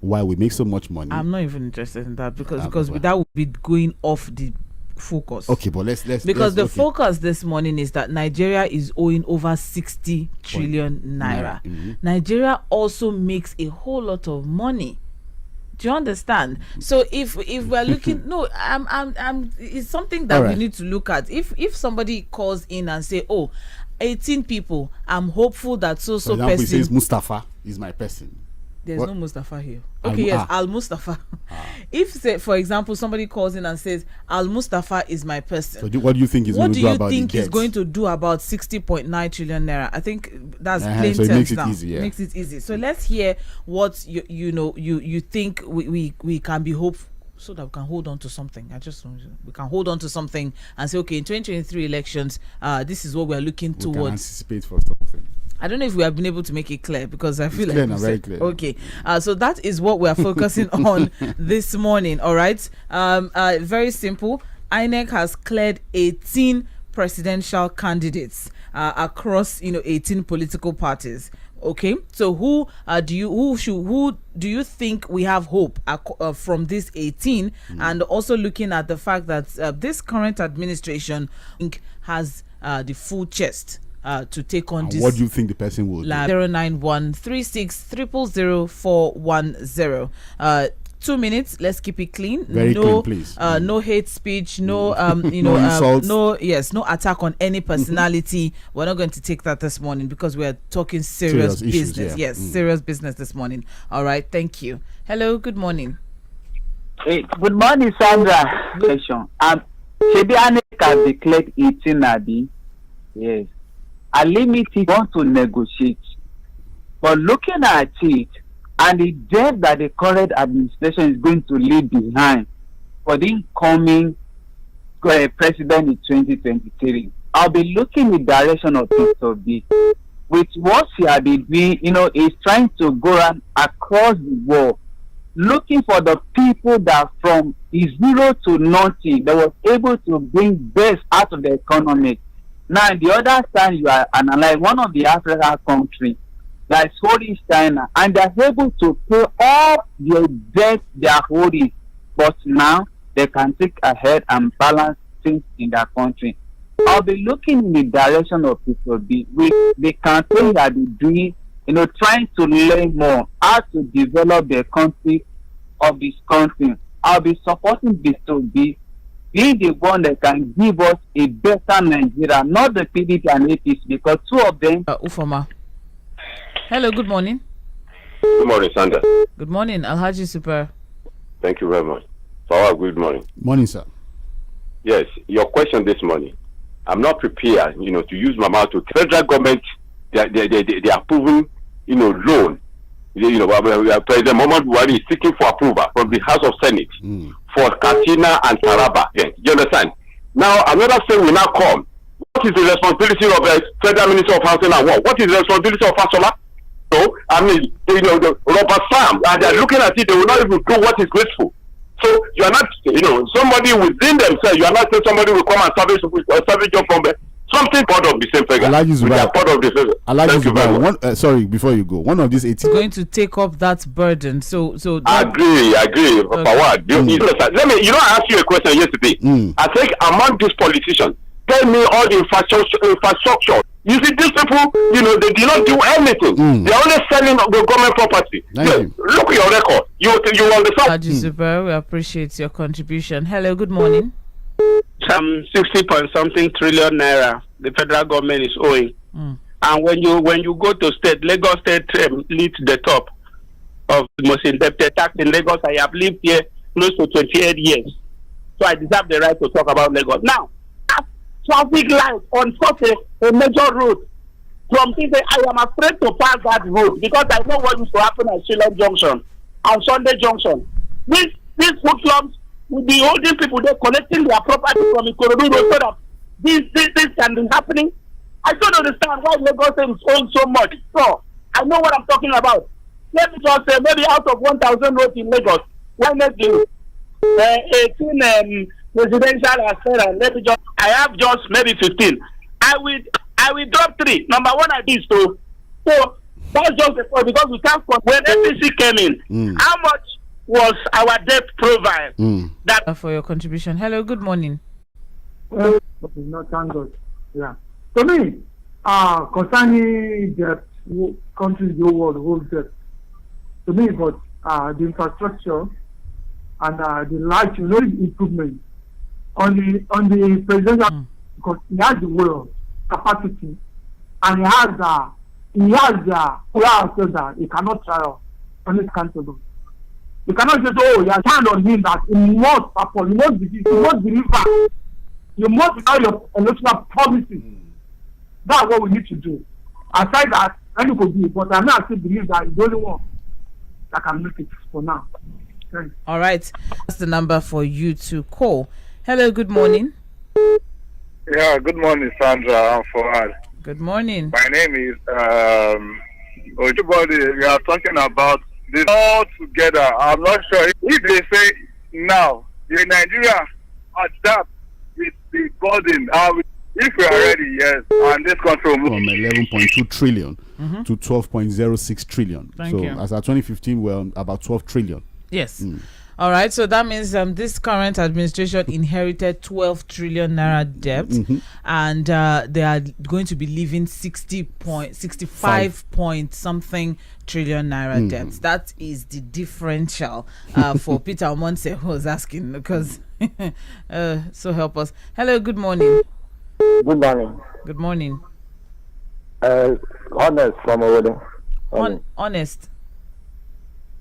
why we make so much money? I'm not even interested in that because that would be going off the focus. Okay, but let's the focus this morning is that Nigeria is owing over 60 trillion naira. Mm-hmm. Nigeria also makes a whole lot of money. Do you understand? So if we're looking, no, it's something that we need to look at. If somebody calls in and say, 18 people, I'm hopeful that so for example, person. He says Mustafa is my person. There's no Mustafa here. Okay, yes, Al Mustafa. If, say, for example, somebody calls in and says, Al Mustafa is my person. So what do you think he's going to do about What do you think he's going to do about 60.9 trillion naira? I think that's plain so it terms makes it now. easy, yeah. Makes it easy. So let's hear what you think we can be hopeful, so that we can hold on to something. We can hold on to something and say, okay, in 2023 elections, this is what we are looking towards. Can anticipate for something. I don't know if we have been able to make it clear because I feel clear like very clear. Okay, so that is what we are focusing on this morning. All right, very simple. INEC has cleared 18 presidential candidates across 18 political parties. Okay, so who do you think we have hope from this 18? And also looking at the fact that this current administration has the full chest to take on this. What do you think the person will do? 09136000410. 2 minutes. Let's keep it clean. Very clean, please. No hate speech. No, no insults. no attack on any personality. We're not going to take that this morning because we are talking serious business. Issues, yeah. Yes, serious business this morning. All right. Thank you. Hello. Good morning. Hey, good morning, Sandra. Shebi INEC has declared 18 Abi. Yes. Unlimited want to negotiate, but looking at it and the debt that the current administration is going to leave behind for the incoming president in 2023, I'll be looking in the direction of Mr. B. With what he has been doing, is trying to go around across the world, looking for the people that from zero to nothing, that was able to bring best out of the economy. Now, the other side, you are analyzing one of the African countries that is holding China, and they're able to pay all the debt they are holding, but now they can take ahead and balance things in their country. I'll be looking in the direction of people with the campaign that they're doing, trying to learn more how to develop the country of this country. I'll be supporting this to be the one that can give us a better Nigeria, not the PDP and APC, because two of them. Ufoma. Hello, good morning. Good morning, Sandra. Good morning, Alhaji Super. Thank you very much. Sawa, good morning. Morning, sir. Yes, your question this morning. I'm not prepared, to use my mouth to federal government. They are approving, loan. President Muhammad Buhari is seeking for approval from the House of Senate for Katsina and Taraba. Yes, you understand? Now, another thing will now come. What is the responsibility of the Federal Minister of Housing and Work? What is the responsibility of Fasola? So, the Robert Sam, and they are looking at it, they will not even do what is graceful. So, you are not, somebody within themselves, you are not saying somebody will come and service job from something part of the same figure. Part of the same. Sorry, before you go, one of these 18 going to take up that burden. So agree. Okay. I asked you a question yesterday. I think among these politicians, tell me all the infrastructure. You see, these people, they did not do anything. They're only selling the government property. Look at your record. You understand? Haji Super, we appreciate your contribution. Hello, good morning. 60-point-something trillion naira the federal government is owing, and when you go to state, Lagos State leads the top of the most indebted tax in Lagos. I have lived here close to 28 years, so I deserve the right to talk about Lagos. Now, traffic lights on such a major road, from people, I am afraid to pass that road because I know what used to happen at Shillong Junction and Sunday Junction. These hoodlums will be holding people there, collecting their property from the Ikorodu Road so that this can be happening. I don't understand why Lagos is owing so much. So I know what I'm talking about. let me just say, maybe out of 1,000 roads in Lagos, why not do 18 residential aspirants? Let me just, I have just maybe 15. I will drop 3. Number one, I did so. So that's just the point, because we can't. When APC came in, how much was our debt profile? That for your contribution. Hello, good morning. Well, not thank God. Yeah. To me, concerning debt, countries the world hold debt. To me, but the infrastructure and the light, improvement on the presidential, because he has the world capacity, and he has that he cannot try on his country. You cannot just you are trying on him that he must perform, you must deliver, you must have your electoral promises. That's what we need to do. Aside that, any could be, but I may still believe that it's the only one that can make it for now. Thanks. All right, that's the number for you to call. Hello, good morning. Yeah, good morning, Sandra. I'm Fuad. Good morning. My name is Ojibodi. We are talking about this all together. I'm not sure if they say now the Nigeria adapt with the burden. If we are ready, yes, and this country will move from 11.2 trillion to 12.06 trillion. Thank you. As at 2015, we're about 12 trillion. Yes. All right, so that means this current administration inherited 12 trillion naira debt, and they are going to be leaving 65 point something trillion naira debt. That is the differential for Peter Omonse, who was asking, because so help us. Hello, good morning. Good morning. Good morning. Honest from Owodo. Honest.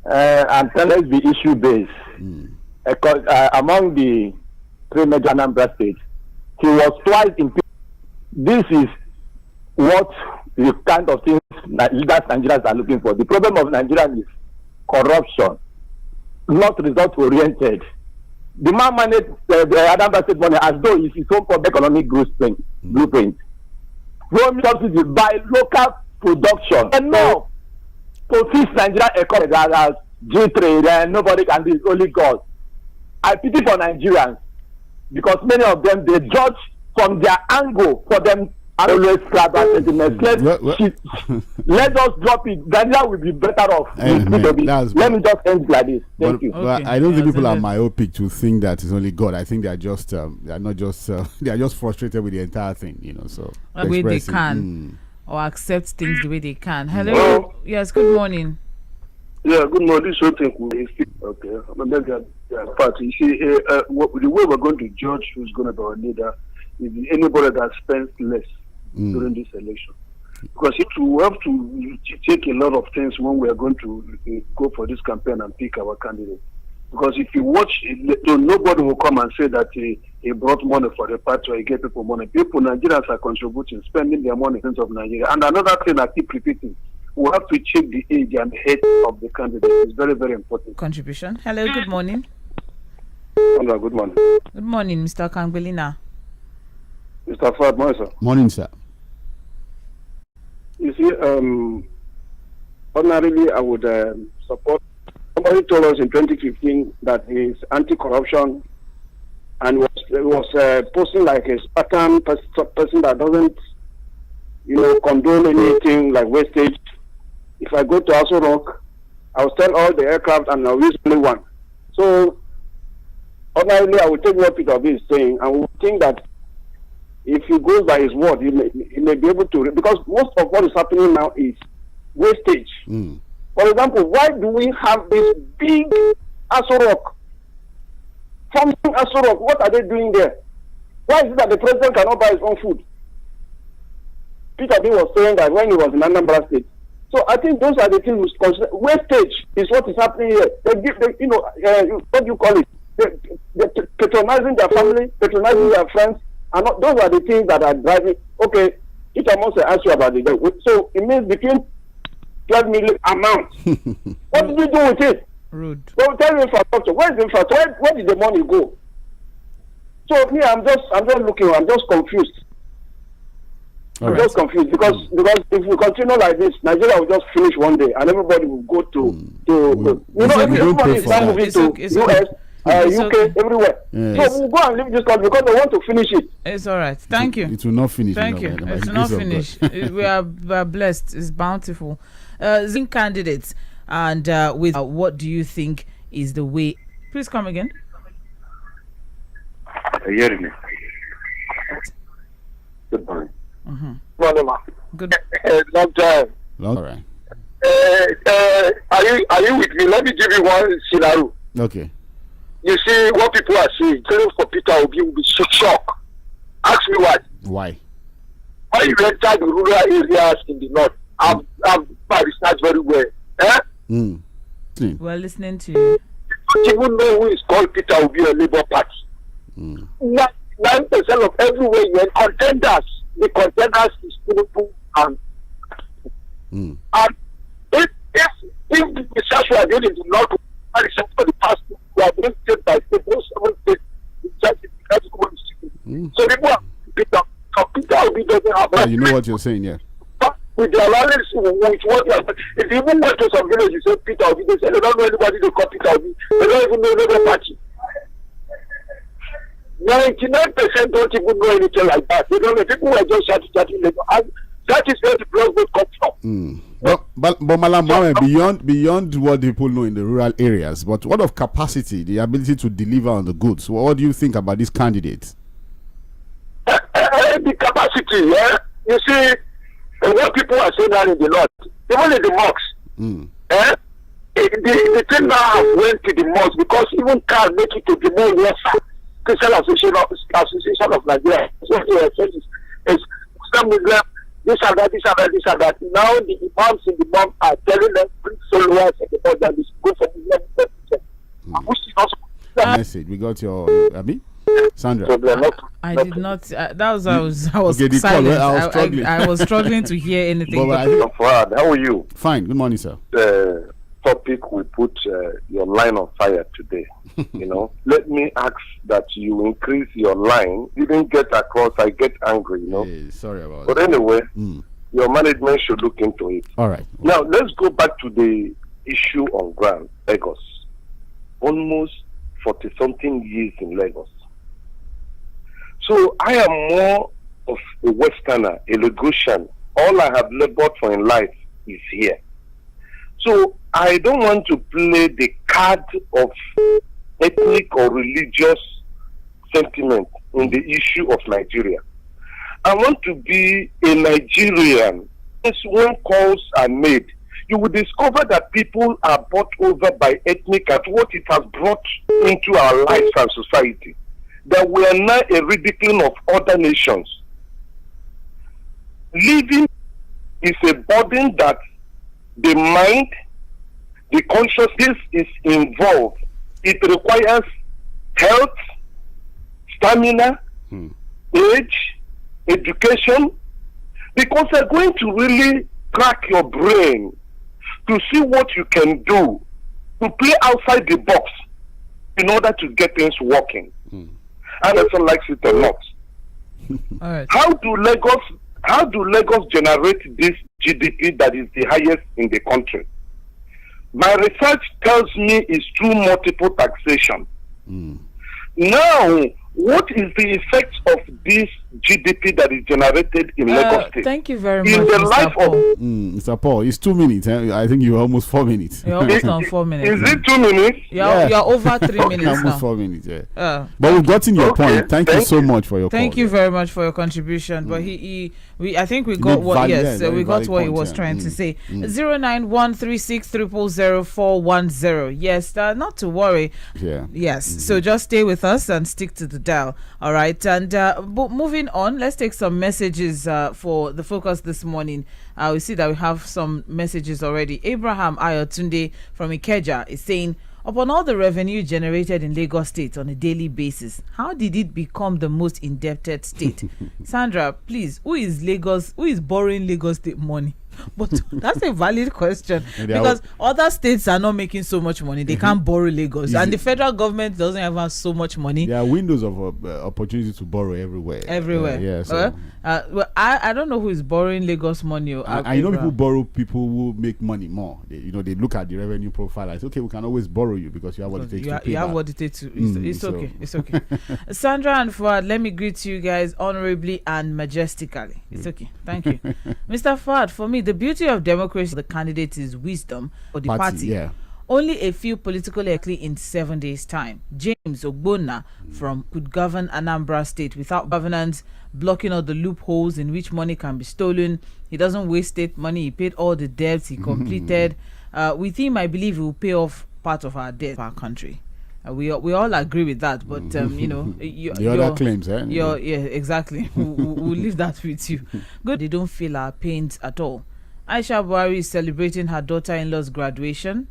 And tell us the issue base. Among the 3 major Anambra states, he was twice impeached. This is what the kind of things that leaders Nigerians are looking for. The problem of Nigeria is corruption, not result oriented. The man managed the Anambra state money as though it's his own public economic blueprint. Growing subsidies by local production. Enough to fix Nigeria economy that has G3, then nobody can do it, only God. I pity for Nigerians, because many of them, they judge from their angle. For them, I always grab that sentiment. Let us drop it. Nigeria will be better off. Let me just end like this. Thank you. Okay. I don't think people are myopic to think that it's only God. I think they are just they are not just they are just frustrated with the entire thing, So the way they can or accept things the way they can. Hello. Yes. Good morning. Yeah, good morning. This whole thing okay. But you see, the way we're going to judge who's going to be our leader is anybody that spends less during this election. Because we have to take a lot of things when we are going to go for this campaign and pick our candidate. Because if you watch, nobody will come and say that he brought money for the party or he gave people money. Nigerians are contributing, spending their money in terms of Nigeria. And another thing I keep repeating, we have to check the age and head of the candidate. It's very, very important. Contribution. Hello, good morning. Hello, good morning. Good morning, Mr. Kangbelina. Mr. Fad, morning, sir. Morning, sir. You see, ordinarily, I would support. Somebody told us in 2015 that he is anti-corruption and was posting like a Spartan person that doesn't, condone anything like wastage. If I go to Aso Rock, I will sell all the aircraft and I'll use only one. So, ordinarily, I will take what Peter is saying and we think that if he goes by his word, he may be able to, because most of what is happening now is wastage. For example, why do we have this big Aso Rock? From Aso Rock, what are they doing there? Why is it that the president cannot buy his own food? Peter B was saying that when he was in Anambra State. So I think those are the things we consider. Wastage is what is happening here. They give, what do you call it? They're patronizing their family, patronizing their friends, and those are the things that are driving. Okay, Peter must ask you about it. So it means between 12 million amount. What did you do with it? Rude. Well, tell me infrastructure. Where is the infrastructure? Where did the money go? So me, I'm just looking. I'm just confused. I'm just confused because if we continue like this, Nigeria will just finish one day and everybody will go everybody is now moving to US, UK, everywhere. Yes. So we'll go and leave this country because they want to finish it. It's all right. Thank you. It will not finish. Thank you. It's not finished. We are blessed. It's bountiful. Zinc candidates, and with what do you think is the way? Please come again. Hear me. Good morning. Good. Long time. All right. Are you with me? Let me give you one scenario. Okay. You see what people are saying. Calling for Peter Obi will be shocked. Ask me why. Why? When you enter the rural areas in the north, I've researched very well. We're listening to you. You don't even know who is called Peter Obi or Labour Party. 9% of everywhere you are contenders. The contenders is Tinubu and if the research we are doing in the north, research for the past, we are doing state by state, most 7 states, so people are Peter Obi doesn't have. You know what you're saying, yeah. With their rallies, with what they are, if you even went to some village, you say Peter Obi, they say they don't know anybody to call Peter Obi, they don't even know Labour Party. 99% don't even know anything like that. They don't know. People who are just chatting. That is where the blood would come from. But Malam Mohammed, beyond what people know in the rural areas, but what of capacity, the ability to deliver on the goods? What do you think about these candidates? The capacity, yeah. You see, what people are saying now in the north, even in the mosques, the thing now went to the mosque because even cars make it to the more lesser. Christian Association of Nigeria. So is Muslim, this and that. Now the imams in the mosque are telling them bring followers in the mosque that is good for Muslim. Message. We got your Abi? Sandra. I did not. I was silent. I was struggling to hear anything. How are you? Fine. Good morning, sir. Topic we put your line on fire today. Let me ask that you increase your line. Didn't get across. I get angry. Hey, sorry about that. But anyway, your management should look into it. All right. Now let's go back to the issue on ground. Lagos, almost 40-something years in Lagos. So I am more of a Westerner, a Lagosian. All I have labored for in life is here. So I don't want to play the card of ethnic or religious sentiment in the issue of Nigeria. I want to be a Nigerian. When calls are made, you will discover that people are bought over by ethnic and what it has brought into our lives and society. That we are now a ridiculing of other nations. Living is a burden that the mind, the consciousness is involved. It requires health, stamina, age, education, because they're going to really crack your brain to see what you can do to play outside the box in order to get things working. And person likes it or not. All right. How do Lagos generate this GDP that is the highest in the country? My research tells me it's through multiple taxation. Now, what is the effect of this GDP that is generated in Lagos State? Thank you very much, in the life Mr. Paul. Mr. Paul, it's 2 minutes. I think you're almost 4 minutes. You're almost on 4 minutes. Is it 2 minutes? You're over 3 minutes almost now. 4 minutes, yeah. But we've gotten your point. Thank you so much for your call. Thank you very much for your contribution. But I think we got what we got what he was trying to say. 09136000410. Yes, not to worry. Yeah. Yes. So just stay with us and stick to the dial. All right. And but moving on, let's take some messages for the focus this morning. We see that we have some messages already. Abraham Ayotunde from Ikeja is saying, upon all the revenue generated in Lagos State on a daily basis, how did it become the most indebted state? Sandra, please, who is borrowing Lagos State money? But that's a valid question because other states are not making so much money. They can't borrow Lagos, and the federal government doesn't have so much money. There are windows of opportunity to borrow everywhere. Yeah. So. Well, I don't know who is borrowing Lagos money. I know people borrow people who make money more. They look at the revenue profile and say, okay, we can always borrow you because you have what it takes to pay you have back. what it takes to. It's okay. It's okay. Sandra and Fuad, let me greet you guys honorably and majestically. It's okay. Thank you. Mr. Fuad, for me, the beauty of democracy, the candidate is wisdom for the party. Yeah. Only a few politically likely in 7 days' time. James Ogbonna could govern Anambra State without governance, blocking all the loopholes in which money can be stolen. He doesn't waste state money. He paid all the debts he completed. With him, I believe he will pay off part of our debt for our country. We all agree with that, but the other claims, yeah, exactly. we'll leave that with you. Good. They don't feel our pains at all. Aisha Buhari is celebrating her daughter-in-law's graduation.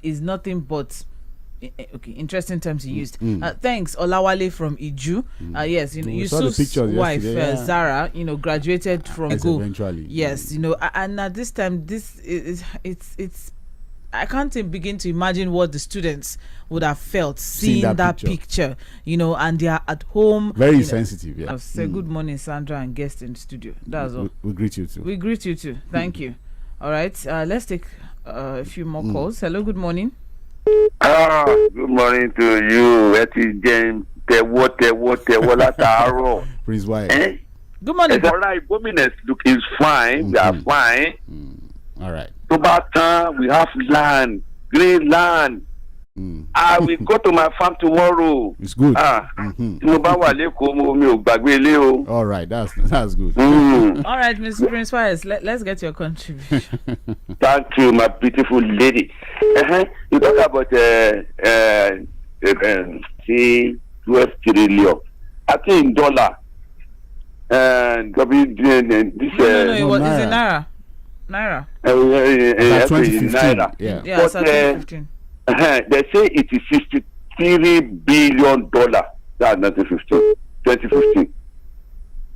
Is nothing but okay. Interesting terms he used. Thanks, Olawale from Iju. Yes, Yusuf's wife Zara, graduated from Go. Eventually. Yes, and at this time, it's. I can't begin to imagine what the students would have felt seeing that picture, and they are at home. Very sensitive, yeah. I'll say good morning, Sandra, and guest in the studio. That's all. We greet you too. We greet you too. Thank you. All right, let's take a few more calls. Hello, good morning. Good morning to you. Prince White. Good morning. All right, Gominess look is fine. We are fine. All right. We have land, green land. I will go to my farm tomorrow. It's good. All right, that's good. All right, Mr. Prince Wise, let's get your contribution. Thank you, my beautiful lady. You talk about 12 trillion. I think in dollar. And No, it's in Naira. Naira. 2015. Naira. Yeah. Yeah, it's 2015. They say it is $63 billion. That's 2015.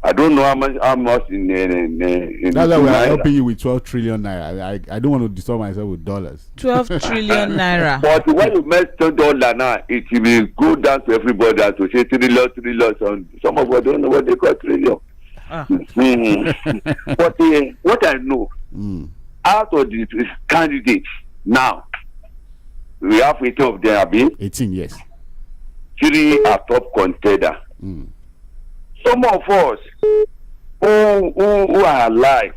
I don't know how much in that's why we are helping you with 12 trillion naira. I don't want to disturb myself with dollars. 12 trillion naira. But when you make $10 now, it will go down to everybody to say trillion. Some of us don't know what they call trillion. But what I know, out of the candidates now, we have 18 of them, Abi. 18, yes. 3 are top contender. Some of us who are alive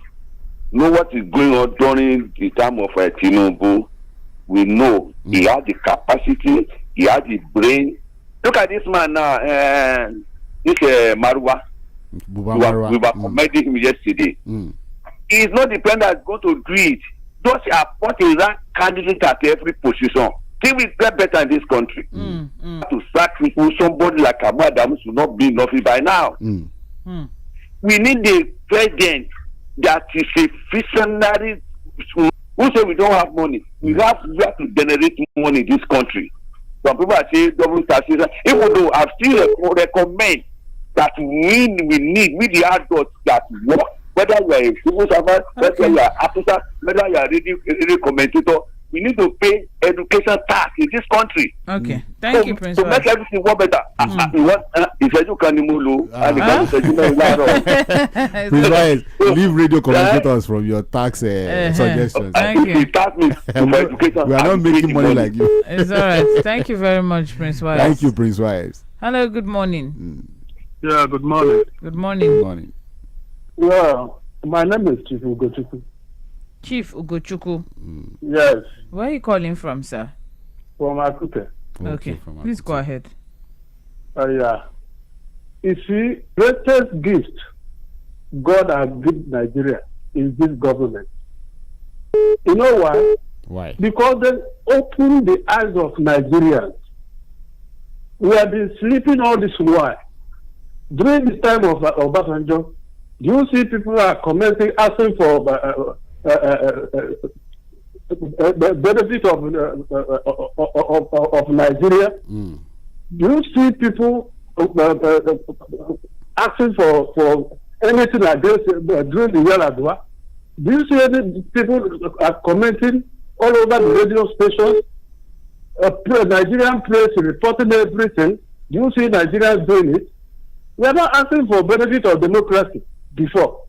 know what is going on during the time of Tinubu. We know he has the capacity, he has the brain. Look at this man now, this Marwa. We were commending him yesterday. He is not the person that's going to do it. Just appoint a rank candidate at every position. He will get better in this country. To sack people, somebody like Amadam should not be enough by now. We need a president that is a visionary. Who say we don't have money? We have to generate money in this country. Some people are saying double taxation. Even though I still recommend that we need the adults that work, whether you are a civil servant, whether you are officer, whether you are a commentator, we need to pay education tax in this country. Okay, thank you, Prince. To make everything work better. Prince Wise, leave radio commentators from your tax suggestions. Thank you. We are not making money like you. It's all right. Thank you very much, Prince Wise. Thank you, Prince Wise. Hello, good morning. Yeah, good morning. Good morning. Good morning. Well, my name is Chief Ugochukwu. Chief Ugochukwu. Yes. Where are you calling from, sir? From Akute. Okay, please go ahead. Yeah. You see, greatest gift God has given Nigeria is this government. You know why? Why? Because they open the eyes of Nigerians. We have been sleeping all this while. During the time of Obasanjo, you see people are commenting, asking for benefit of Nigeria. Do you see people asking for anything like this during the Yaradua? Do you see any people are commenting all over the radio stations? Nigerian press reporting everything. Do you see Nigerians doing it? We are not asking for benefit of democracy before,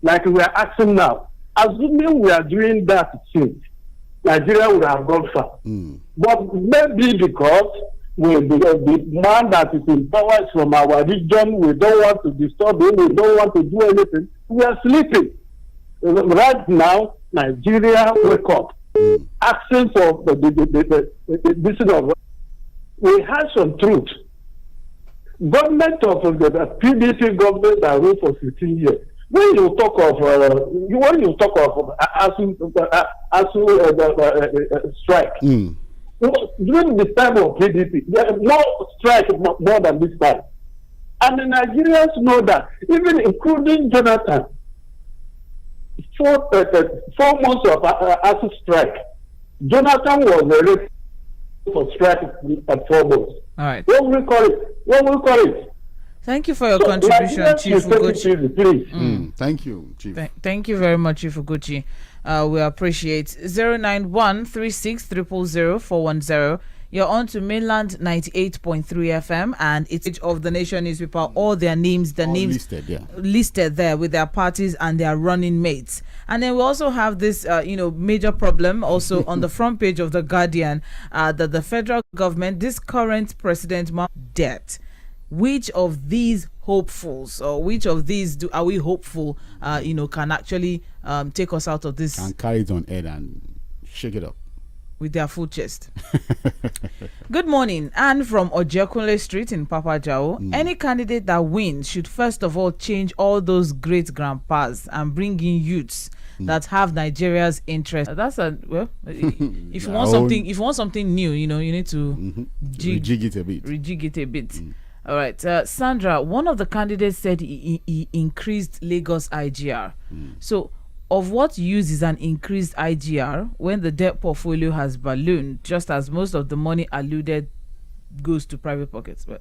like we are asking now. Assuming we are doing that since, Nigeria would have gone far. But maybe because the man that is in power is from our region, we don't want to disturb him, we don't want to do anything. We are sleeping. Right now, Nigeria wake up, asking for the vision of. We have some truth. Government of the PDP government that ruled for 15 years. When you talk of strike, during the time of PDP, there is no strike more than this time. And the Nigerians know that, even including Jonathan, 4 months of ASU strike, Jonathan was arrested for strike at 4 months. All right. What will we call it? Thank you for your contribution, Chief Ugochi. Thank you, Chief. Thank you very much, Chief Ugochi. We appreciate 09136000410. You're on to Mainland 98.3 FM, and it's of the Nation newspaper. All their names, listed there with their parties and their running mates. And then we also have this, major problem also on the front page of the Guardian that the federal government, this current president, debt. Which of these hopefuls, or which of these are we hopeful, can actually take us out of this? And carry it on head and shake it up with their full chest. Good morning. Anne from Ojekunle Street in Papa Jao. Any candidate that wins should first of all change all those great grandpas and bring in youths that have Nigeria's interest. That's if you want something new, you need to rejig it a bit. All right, Sandra, one of the candidates said he increased Lagos IGR. So, of what use is an increased IGR when the debt portfolio has ballooned, just as most of the money alluded goes to private pockets? From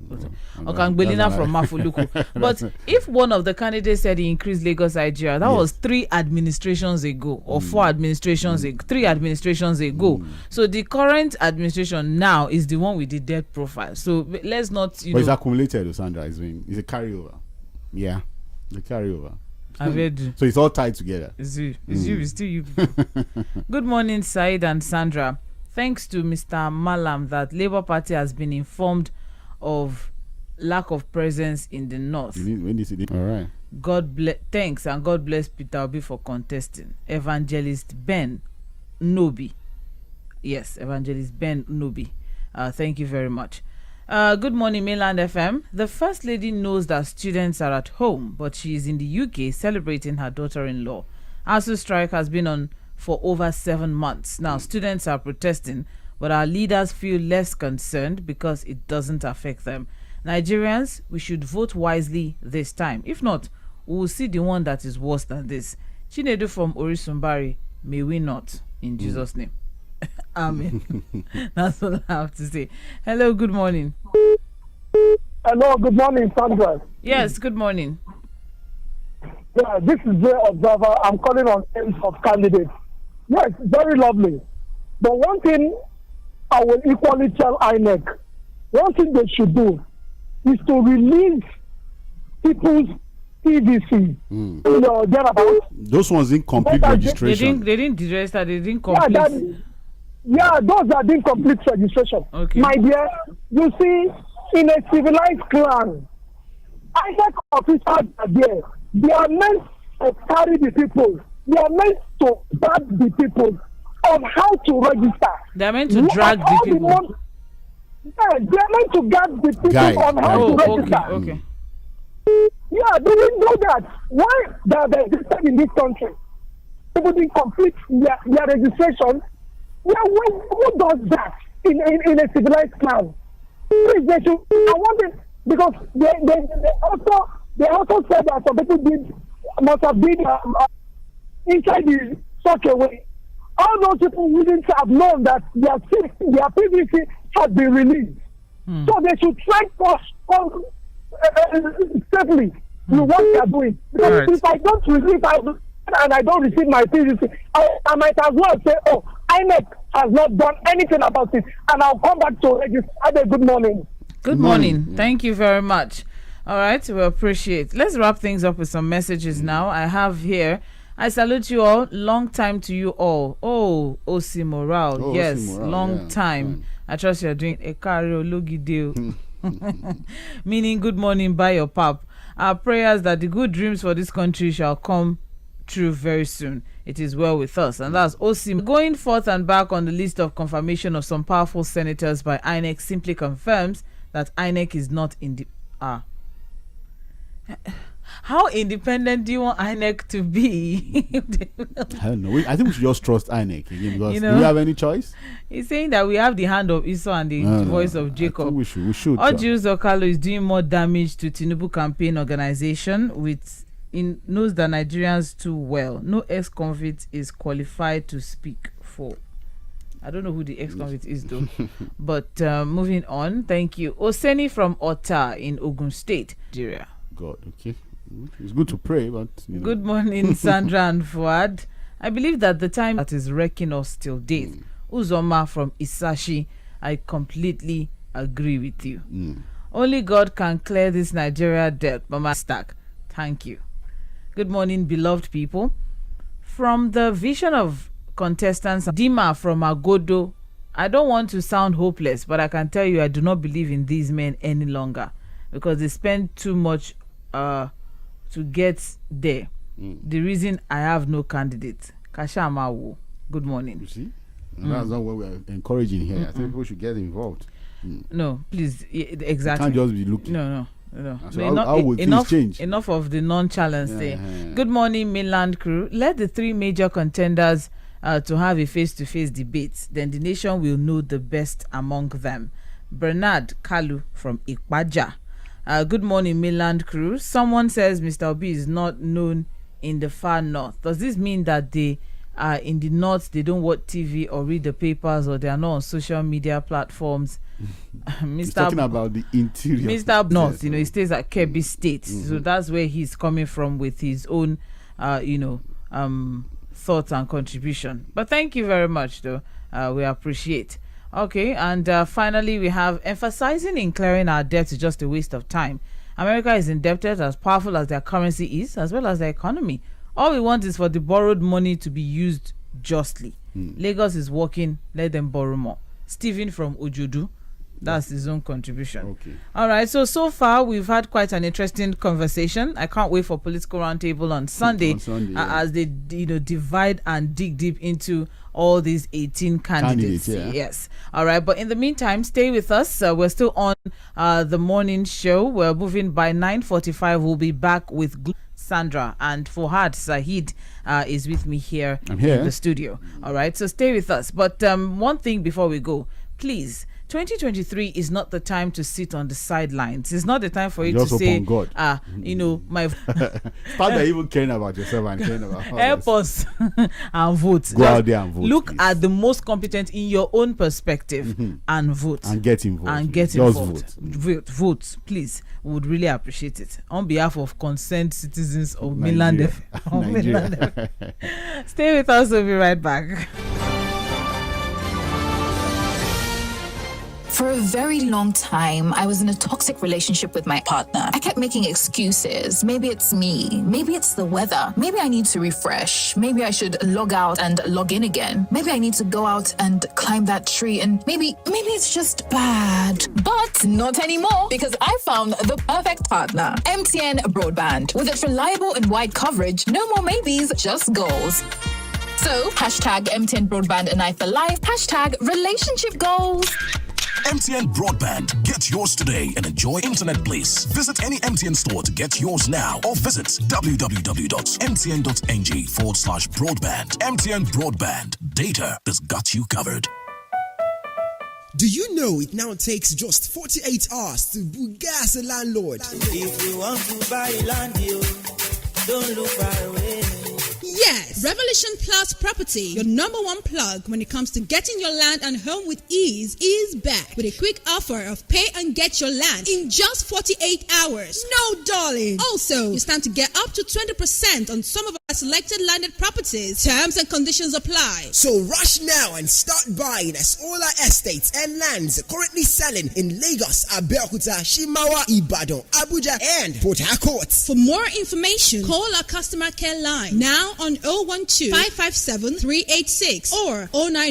Mafuluku. But if one of the candidates said he increased Lagos IGR, that was 3 administrations ago, or 4 administrations ago, 3 administrations ago. So the current administration now is the one with the debt profile. So let's not, But it's accumulated, Sandra. It's a carryover. Yeah, the carryover. So it's all tied together. It's still you. Good morning, Said and Sandra. Thanks to Mr. Malam that Labour Party has been informed of lack of presence in the north. All right. Thanks, and God bless Peter Obi for contesting. Evangelist Ben Nobi. Yes, Evangelist Ben Nobi. Thank you very much. Good morning, Mainland FM. The First Lady knows that students are at home, but she is in the UK celebrating her daughter-in-law. ASU strike has been on for over 7 months. Now, students are protesting, but our leaders feel less concerned because it doesn't affect them. Nigerians, we should vote wisely this time. If not, we will see the one that is worse than this. Chinedu from Orisumbari, may we not, in Jesus' name. Amen. That's all I have to say. Hello, good morning. Hello, good morning, Sandra. Yes, good morning. Yeah, this is the observer. I'm calling on names of candidates. Yes, very lovely. But one thing I will equally tell INEC, one thing they should do is to release people's PVC. Thereabouts. Those ones didn't complete registration. They didn't register. They didn't complete. Those are didn't complete registration. Okay. My dear, you see, in a civilized clan, INEC officers are there. They are meant to carry the people. They are meant to guide the people on how to register. They are meant to drag the people. They are meant to guide the people on how to register. Okay. Yeah, they didn't know that. Why they are registered in this country? People didn't complete their registration. Yeah, who does that in a civilized clan? Please, they should. I want it because they also said that some people must have been inside the such a way. All those people wouldn't have known that their PVC had been released. So they should try to safely with what they are doing. Because if I don't receive and I don't receive my PVC, I might as well say, oh, INEC has not done anything about it, and I'll come back to register. Have a good morning. Good morning. Thank you very much. All right, we appreciate. Let's wrap things up with some messages now. I have here. I salute you all. Long time to you all. Oh, Osi Morale. Yes, Osi Morale, long time. I trust you're doing a karaoke deal. Meaning good morning by your pap. Our prayers that the good dreams for this country shall come true very soon. It is well with us. And that's Osi. Going forth and back on the list of confirmation of some powerful senators by INEC simply confirms that INEC is not in the... How independent do you want INEC to be? I don't know. I think we should just trust INEC again because do we have any choice? He's saying that we have the hand of Esau and the voice of Jacob. I think we should. Ojus Okalo is doing more damage to Tinubu campaign organization knows that Nigerians too well. No ex-convict is qualified to speak for. I don't know who the ex-convict is though. But moving on, thank you. Oseni from Ota in Ogun State, Nigeria. God, okay. It's good to pray, but... Good morning, Sandra and Fuad. I believe that the time that is wrecking us till date. Uzoma from Isashi, I completely agree with you. Only God can clear this Nigeria debt, Mama Stack. Thank you. Good morning, beloved people. From the vision of contestants, Dima from Agodo, I don't want to sound hopeless, but I can tell you I do not believe in these men any longer because they spend too much to get there. The reason I have no candidate. Kashamawo. Good morning. You see? That's not what we're encouraging here. I think people should get involved. No, please. Exactly. Can't just be looking. No. So how will things change? Enough of the nonchalance there. Good morning, Mainland crew. Let the three major contenders to have a face-to-face debate. Then the nation will know the best among them. Bernard Kalu from Ikpaja. Good morning, Mainland crew. Someone says Mr. Obi is not known in the far north. Does this mean that they are in the north, they don't watch TV or read the papers, or they are not on social media platforms? He's talking about the interior. Mr. North, he stays at Kebbi State. So that's where he's coming from with his own, thoughts and contribution. But thank you very much, though. We appreciate. Okay, and finally, we have emphasizing in clearing our debt is just a waste of time. America is indebted, as powerful as their currency is, as well as their economy. All we want is for the borrowed money to be used justly. Lagos is working, let them borrow more. Stephen from Ojudu, that's his own contribution. Okay. All right, so far we've had quite an interesting conversation. I can't wait for Political Roundtable on Sunday, as they divide and dig deep into all these 18 candidates. Yes. All right, but in the meantime, stay with us. We're still on the morning show. We're moving by 9:45. We'll be back with Sandra, and Fuhad Sahid is with me here in the studio. All right, so stay with us. But one thing before we go, please. 2023 is not the time to sit on the sidelines. It's not the time for you to say, God. my start even caring about yourself and caring about others. Help us and vote. Go out there and vote. Look please. at the most competent in your own perspective and vote. And get involved. And get involved. Vote, please. We would really appreciate it. On behalf of concerned citizens of Mainland. Stay with us. We'll be right back. For a very long time, I was in a toxic relationship with my partner. I kept making excuses. Maybe it's me. Maybe it's the weather. Maybe I need to refresh. Maybe I should log out and log in again. Maybe I need to go out and climb that tree, and maybe it's just bad. But not anymore, because I found the perfect partner. MTN Broadband. With its reliable and wide coverage, no more maybes, just goals. So, hashtag MTN Broadband and I for life. Hashtag relationship goals. MTN Broadband. Get yours today and enjoy internet bliss. Visit any MTN store to get yours now, or visit www.mtn.ng/broadband. MTN Broadband. Data that's got you covered. Do you know it now takes just 48 hours to book gas a landlord? If you want to buy land, don't look far away. Yes, Revolution Plus Property, your number one plug when it comes to getting your land and home with ease, is back with a quick offer of pay and get your land in just 48 hours. No, darling. Also, you stand to get up to 20% on some of our selected landed properties. Terms and conditions apply. So rush now and start buying, as all our estates and lands are currently selling in Lagos, Abeokuta, Shimawa, Ibadan, Abuja, and Port Harcourt. For more information, call our customer care line now on 012 557 386 or 09